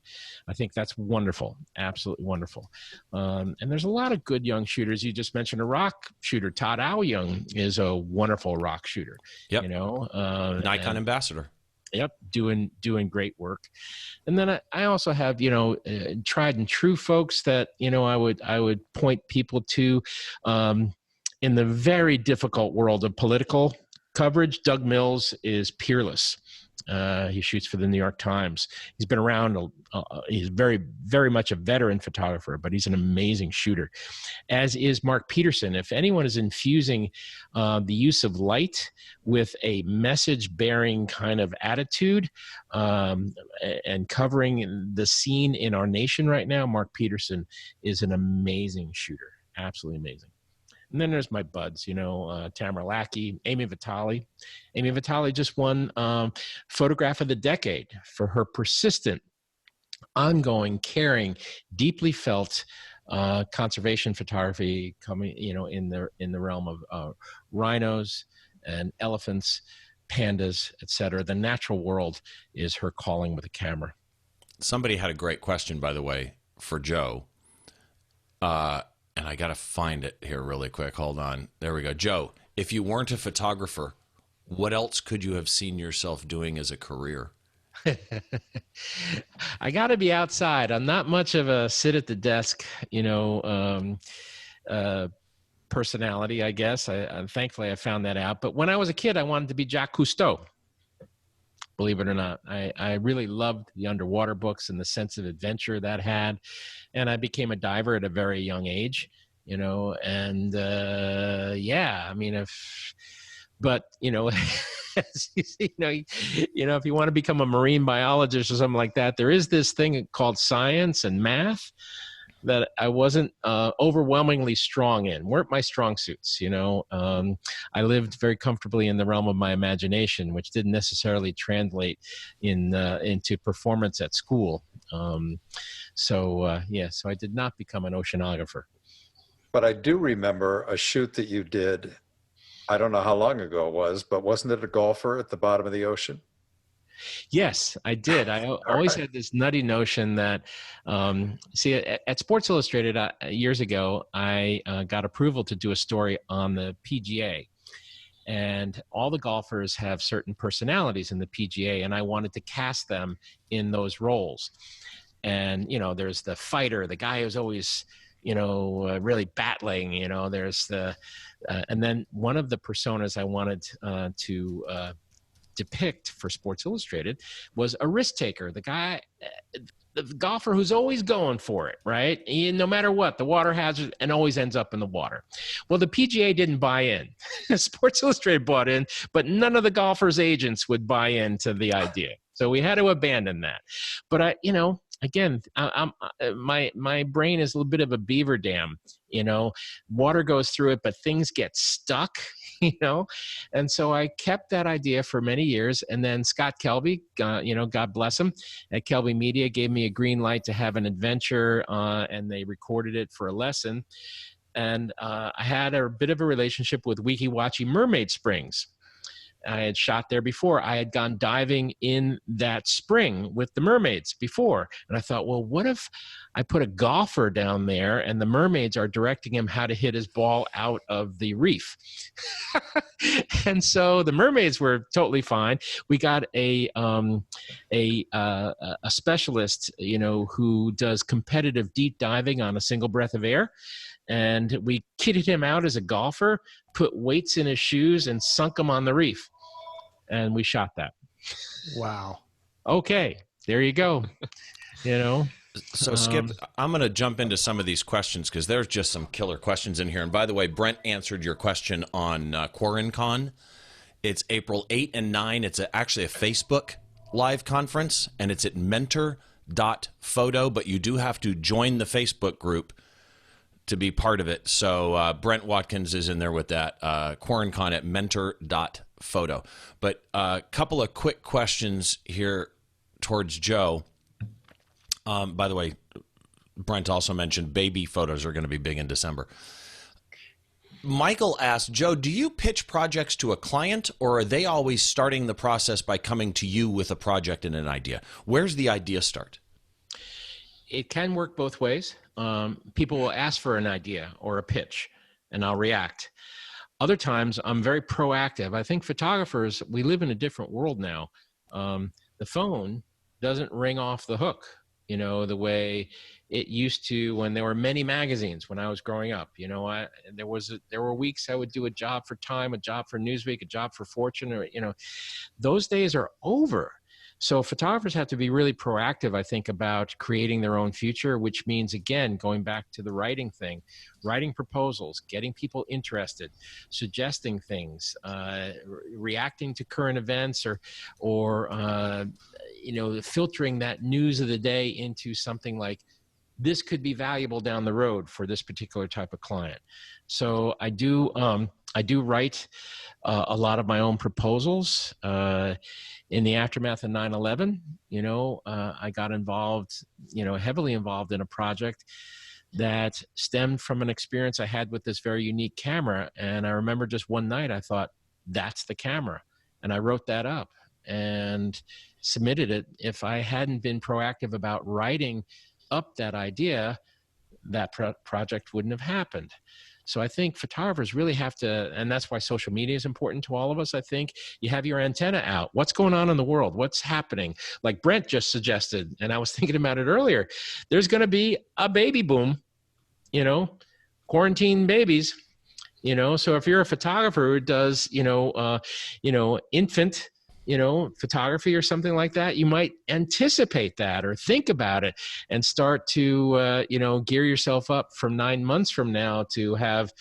I think that's wonderful, absolutely wonderful. And there's a lot of good young shooters. You just mentioned a rock shooter. Todd Young is a wonderful rock shooter. Yep. Nikon ambassador. Yep, doing great work. And then I also have, tried and true folks that, I would point people to in the very difficult world of political coverage. Doug Mills is peerless. He shoots for the New York Times. He's been around. He's very, very much a veteran photographer, but he's an amazing shooter, as is Mark Peterson. If anyone is infusing the use of light with a message-bearing kind of attitude and covering the scene in our nation right now, Mark Peterson is an amazing shooter, absolutely amazing. And then there's my buds, Tamara Lackey, Amy Vitale. Amy Vitale just won Photograph of the Decade for her persistent, ongoing, caring, deeply felt conservation photography coming, in the realm of rhinos and elephants pandas, etc. The natural world is her calling with a camera. Somebody had a great question, by the way, for Joe. And I got to find it here really quick. Hold on. There we go. Joe, if you weren't a photographer, what else could you have seen yourself doing as a career? I got to be outside. I'm not much of a sit at the desk, personality, I guess. Thankfully, I found that out. But when I was a kid, I wanted to be Jacques Cousteau. Believe it or not, I really loved the underwater books and the sense of adventure that had. And I became a diver at a very young age, and yeah, I mean, if you want to become a marine biologist or something like that, there is this thing called science and math that I wasn't overwhelmingly strong in, weren't my strong suits. I lived very comfortably in the realm of my imagination, which didn't necessarily translate into performance at school. So I did not become an oceanographer. But I do remember a shoot that you did, I don't know how long ago it was, but wasn't it a golfer at the bottom of the ocean? Yes, I did. I always had this nutty notion that, at Sports Illustrated years ago, I got approval to do a story on the PGA. And all the golfers have certain personalities in the PGA, and I wanted to cast them in those roles. And, there's the fighter, the guy who's always, really battling, there's and then one of the personas I wanted to depict for Sports Illustrated was a risk taker, the guy, the golfer who's always going for it, right? No matter what, the water hazard, and always ends up in the water. Well, the PGA didn't buy in. Sports Illustrated bought in, but none of the golfers' agents would buy into the idea. So we had to abandon that. But again, my brain is a little bit of a beaver dam. Water goes through it, but things get stuck. And so I kept that idea for many years. And then Scott Kelby, God bless him, at Kelby Media gave me a green light to have an adventure, and they recorded it for a lesson. And I had a bit of a relationship with Weeki Wachee Mermaid Springs. I had shot there before. I had gone diving in that spring with the mermaids before. And I thought, well, what if I put a golfer down there and the mermaids are directing him how to hit his ball out of the reef? And so the mermaids were totally fine. We got a specialist, who does competitive deep diving on a single breath of air. And we kitted him out as a golfer, put weights in his shoes, and sunk him on the reef. And we shot that. Wow. Okay, there you go. So, Skip, I'm going to jump into some of these questions because there's just some killer questions in here. And by the way, Brent answered your question on QuaranCon. It's April 8 and 9. It's actually a Facebook live conference, and it's at mentor.photo. But you do have to join the Facebook group to be part of it. So Brent Watkins is in there with that. QuaranCon at mentor.photo. But a couple of quick questions here towards Joe. By the way, Brent also mentioned baby photos are going to be big in December. Michael asked, Joe, do you pitch projects to a client, or are they always starting the process by coming to you with a project and an idea? Where's the idea start? It can work both ways. People will ask for an idea or a pitch, and I'll react. Other times, I'm very proactive. I think photographers, we live in a different world now. The phone doesn't ring off the hook, the way it used to when there were many magazines when I was growing up. There were weeks I would do a job for Time, a job for Newsweek, a job for Fortune, or, those days are over. So photographers have to be really proactive, I think, about creating their own future, which means, again, going back to the writing thing, writing proposals, getting people interested, suggesting things, reacting to current events, or filtering that news of the day into something like, this could be valuable down the road for this particular type of client. So I do write a lot of my own proposals. In the aftermath of 9/11, I got involved, heavily involved in a project that stemmed from an experience I had with this very unique camera. And I remember just one night I thought, that's the camera. And I wrote that up and submitted it. If I hadn't been proactive about writing up that idea, that project wouldn't have happened. So I think photographers really have to, and that's why social media is important to all of us. I think you have your antenna out. What's going on in the world? What's happening? Like Brent just suggested, and I was thinking about it earlier, there's going to be a baby boom, you know, quarantine babies, you know. So if you're a photographer who does, infant, photography or something like that, you might anticipate that or think about it and start to, gear yourself up from 9 months from now to have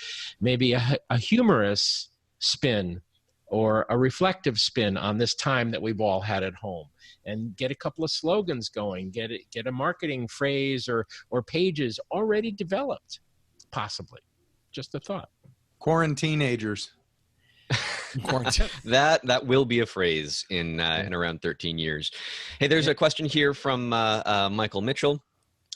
maybe a humorous spin or a reflective spin on this time that we've all had at home, and get a couple of slogans going, get a marketing phrase or pages already developed, possibly. Just a thought. Quarantinagers. That will be a phrase in around 13 years. Hey, there's a question here from Michael Mitchell,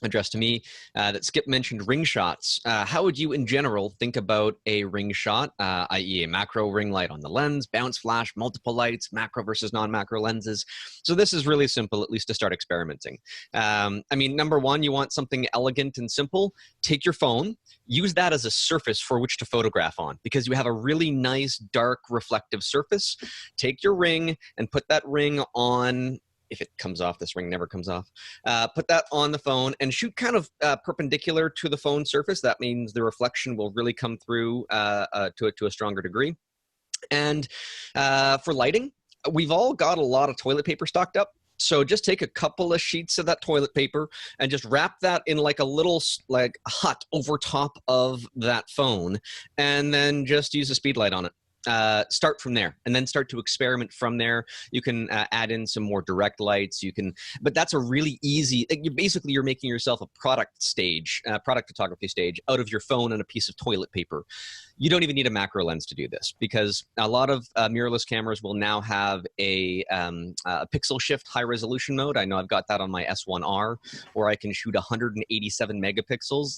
addressed to me, that Skip mentioned ring shots. How would you in general think about a ring shot, i.e. a macro ring light on the lens, bounce flash, multiple lights, macro versus non-macro lenses? So this is really simple, at least to start experimenting. Number one, you want something elegant and simple. Take your phone, use that as a surface for which to photograph on, because you have a really nice, dark, reflective surface. Take your ring and put that ring on. If it comes off, this ring never comes off. Put that on the phone and shoot kind of perpendicular to the phone surface. That means the reflection will really come through to a stronger degree. And for lighting, we've all got a lot of toilet paper stocked up. So just take a couple of sheets of that toilet paper and just wrap that in like a little hut over top of that phone, and then just use a speed light on it. Start from there and then start to experiment from there. You can add in some more direct lights. But that's a really easy, you're making yourself a product photography stage out of your phone and a piece of toilet paper. You don't even need a macro lens to do this, because a lot of mirrorless cameras will now have a pixel shift high resolution mode. I know I've got that on my S1R, where I can shoot 187 megapixels.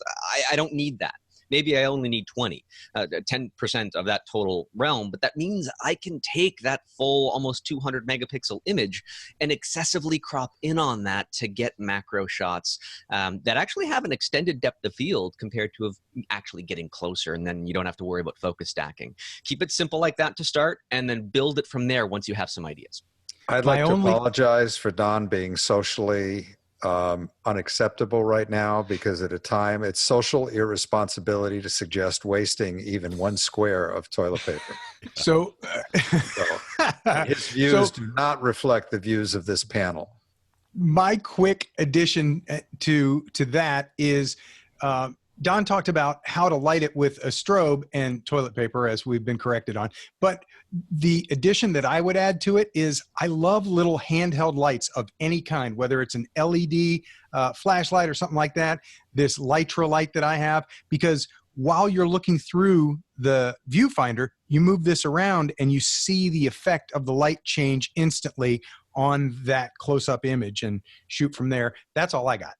I don't need that. Maybe I only need 10% of that total realm, but that means I can take that full almost 200 megapixel image and excessively crop in on that to get macro shots that actually have an extended depth of field compared to actually getting closer, and then you don't have to worry about focus stacking. Keep it simple like that to start, and then build it from there once you have some ideas. I'd like to apologize for Don being socially unacceptable right now, because at a time it's social irresponsibility to suggest wasting even one square of toilet paper. So his views do not reflect the views of this panel. My quick addition to that is Don talked about how to light it with a strobe and toilet paper, as we've been corrected on. But the addition that I would add to it is I love little handheld lights of any kind, whether it's an LED flashlight or something like that, this Litra light that I have, because while you're looking through the viewfinder, you move this around and you see the effect of the light change instantly on that close-up image and shoot from there. That's all I got.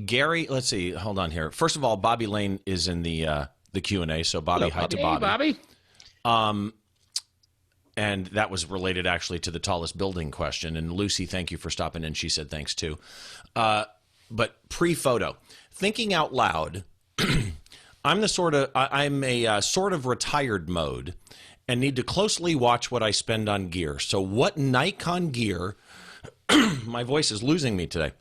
Gary, let's see. Hold on here. First of all, Bobby Lane is in the Q&A. So Bobby, hi to Bobby. And that was related actually to the tallest building question. And Lucy, thank you for stopping in. She said thanks too. But pre-photo, thinking out loud, I'm a sort of retired mode and need to closely watch what I spend on gear. So what Nikon gear, my voice is losing me today.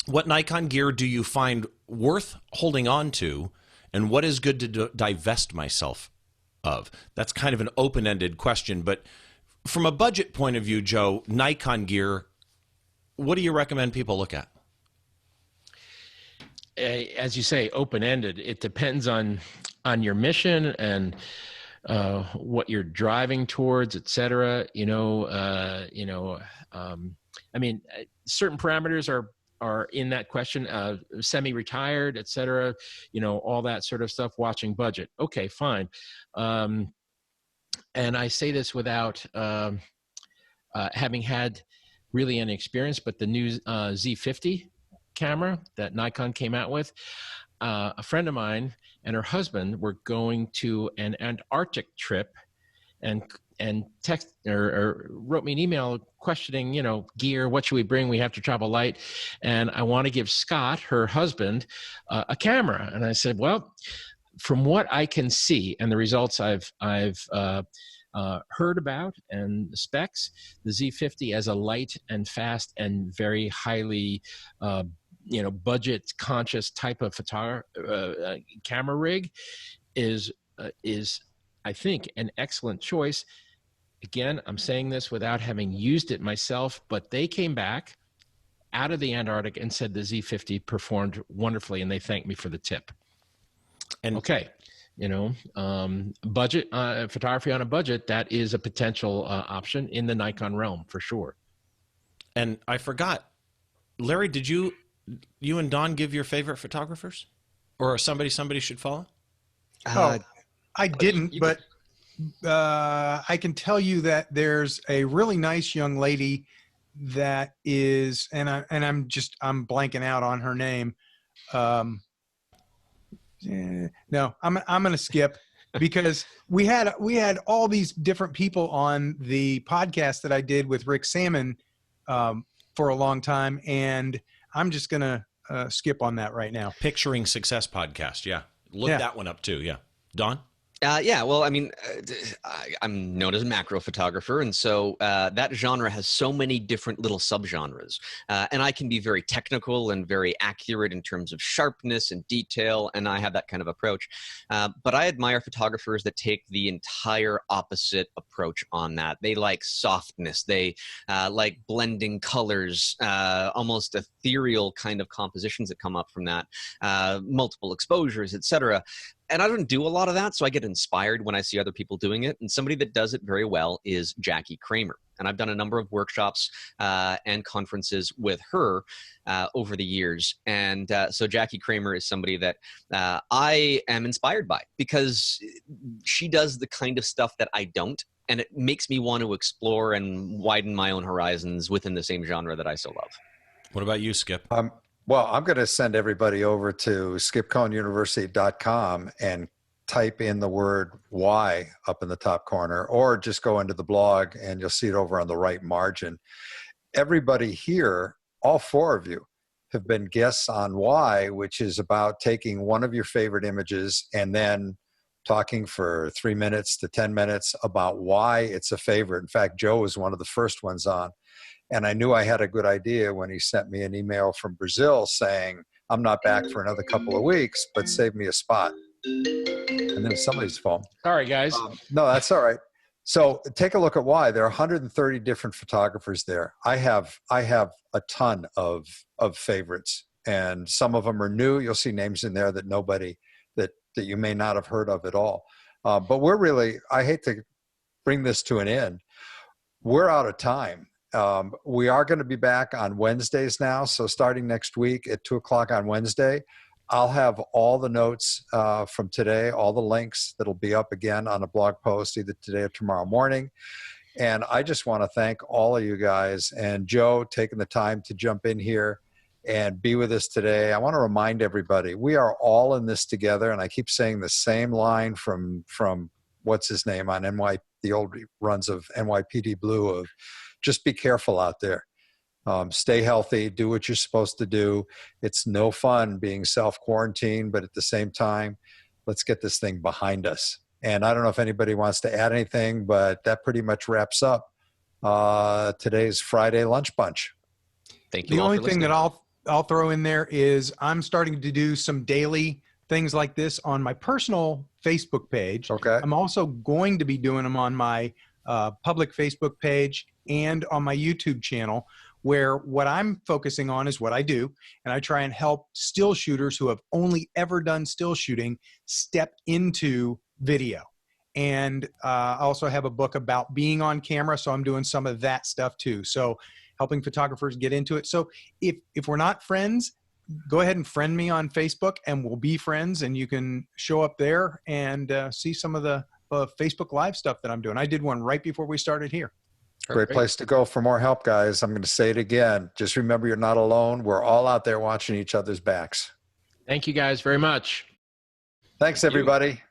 What Nikon gear do you find worth holding on to, and what is good to divest myself of? That's kind of an open-ended question, but from a budget point of view, Joe, Nikon gear, what do you recommend people look at? As you say, open-ended. It depends on your mission and what you're driving towards, et cetera. Certain parameters are in that question, semi-retired, et cetera, all that sort of stuff, watching budget. Okay, fine. And I say this without having had really any experience, but the new Z50 camera that Nikon came out with, a friend of mine and her husband were going to an Antarctic trip, and text or wrote me an email questioning, gear, what should we bring? We have to travel light. And I want to give Scott, her husband, a camera. And I said, well, from what I can see and the results I've heard about and the specs, the Z50 as a light and fast and very highly, budget conscious type of camera rig is I think an excellent choice. Again, I'm saying this without having used it myself, but they came back out of the Antarctic and said the Z50 performed wonderfully, and they thanked me for the tip. And okay, budget photography on a budget, that is a potential option in the Nikon realm for sure. And I forgot, Larry, did you and Don give your favorite photographers, or somebody should follow? I didn't, but I can tell you that there's a really nice young lady that is, and I'm blanking out on her name. No, I'm going to skip because we had all these different people on the podcast that I did with Rick Salmon for a long time, and I'm just going to skip on that right now. Picturing Success podcast. Yeah. Look that one up too. Yeah. Don? Yeah, well, I mean, I'm known as a macro photographer, and so that genre has so many different little subgenres. And I can be very technical and very accurate in terms of sharpness and detail, and I have that kind of approach. But I admire photographers that take the entire opposite approach on that. They like softness. They like blending colors, almost ethereal kind of compositions that come up from that, multiple exposures, etc. And I don't do a lot of that, so I get inspired when I see other people doing it. And somebody that does it very well is Jackie Kramer. And I've done a number of workshops and conferences with her over the years. And so Jackie Kramer is somebody that I am inspired by because she does the kind of stuff that I don't. And it makes me want to explore and widen my own horizons within the same genre that I so love. What about you, Skip? Well, I'm going to send everybody over to skipcohenuniversity.com and type in the word "why" up in the top corner, or just go into the blog and you'll see it over on the right margin. Everybody here, all four of you, have been guests on Why, which is about taking one of your favorite images and then talking for 3 minutes to 10 minutes about why it's a favorite. In fact, Joe was one of the first ones on. And I knew I had a good idea when he sent me an email from Brazill saying, I'm not back for another couple of weeks, but save me a spot. And then somebody's phone. Sorry, guys. No, that's all right. So take a look at Why. There are 130 different photographers there. I have a ton of favorites, and some of them are new. You'll see names in there that that you may not have heard of at all. But I hate to bring this to an end. We're out of time. We are going to be back on Wednesdays now. So starting next week at 2:00 on Wednesday, I'll have all the notes from today, all the links that'll be up again on a blog post either today or tomorrow morning. And I just want to thank all of you guys and Joe taking the time to jump in here and be with us today. I want to remind everybody, we are all in this together. And I keep saying the same line from what's his name on the old runs of NYPD Blue of, just be careful out there. Stay healthy. Do what you're supposed to do. It's no fun being self-quarantined, but at the same time, let's get this thing behind us. And I don't know if anybody wants to add anything, but that pretty much wraps up today's Friday Lunch Bunch. Thank you. The only thing that I'll throw in there is I'm starting to do some daily things like this on my personal Facebook page. Okay. I'm also going to be doing them on my public Facebook page and on my YouTube channel, where what I'm focusing on is what I do. And I try and help still shooters who have only ever done still shooting step into video. And I also have a book about being on camera. So I'm doing some of that stuff too. So helping photographers get into it. So if we're not friends, go ahead and friend me on Facebook and we'll be friends, and you can show up there and see some of the Facebook Live stuff that I'm doing. I did one right before we started here. Great place to go for more help, guys. I'm going to say it again. Just remember, you're not alone. We're all out there watching each other's backs. Thank you guys very much. Thanks, everybody.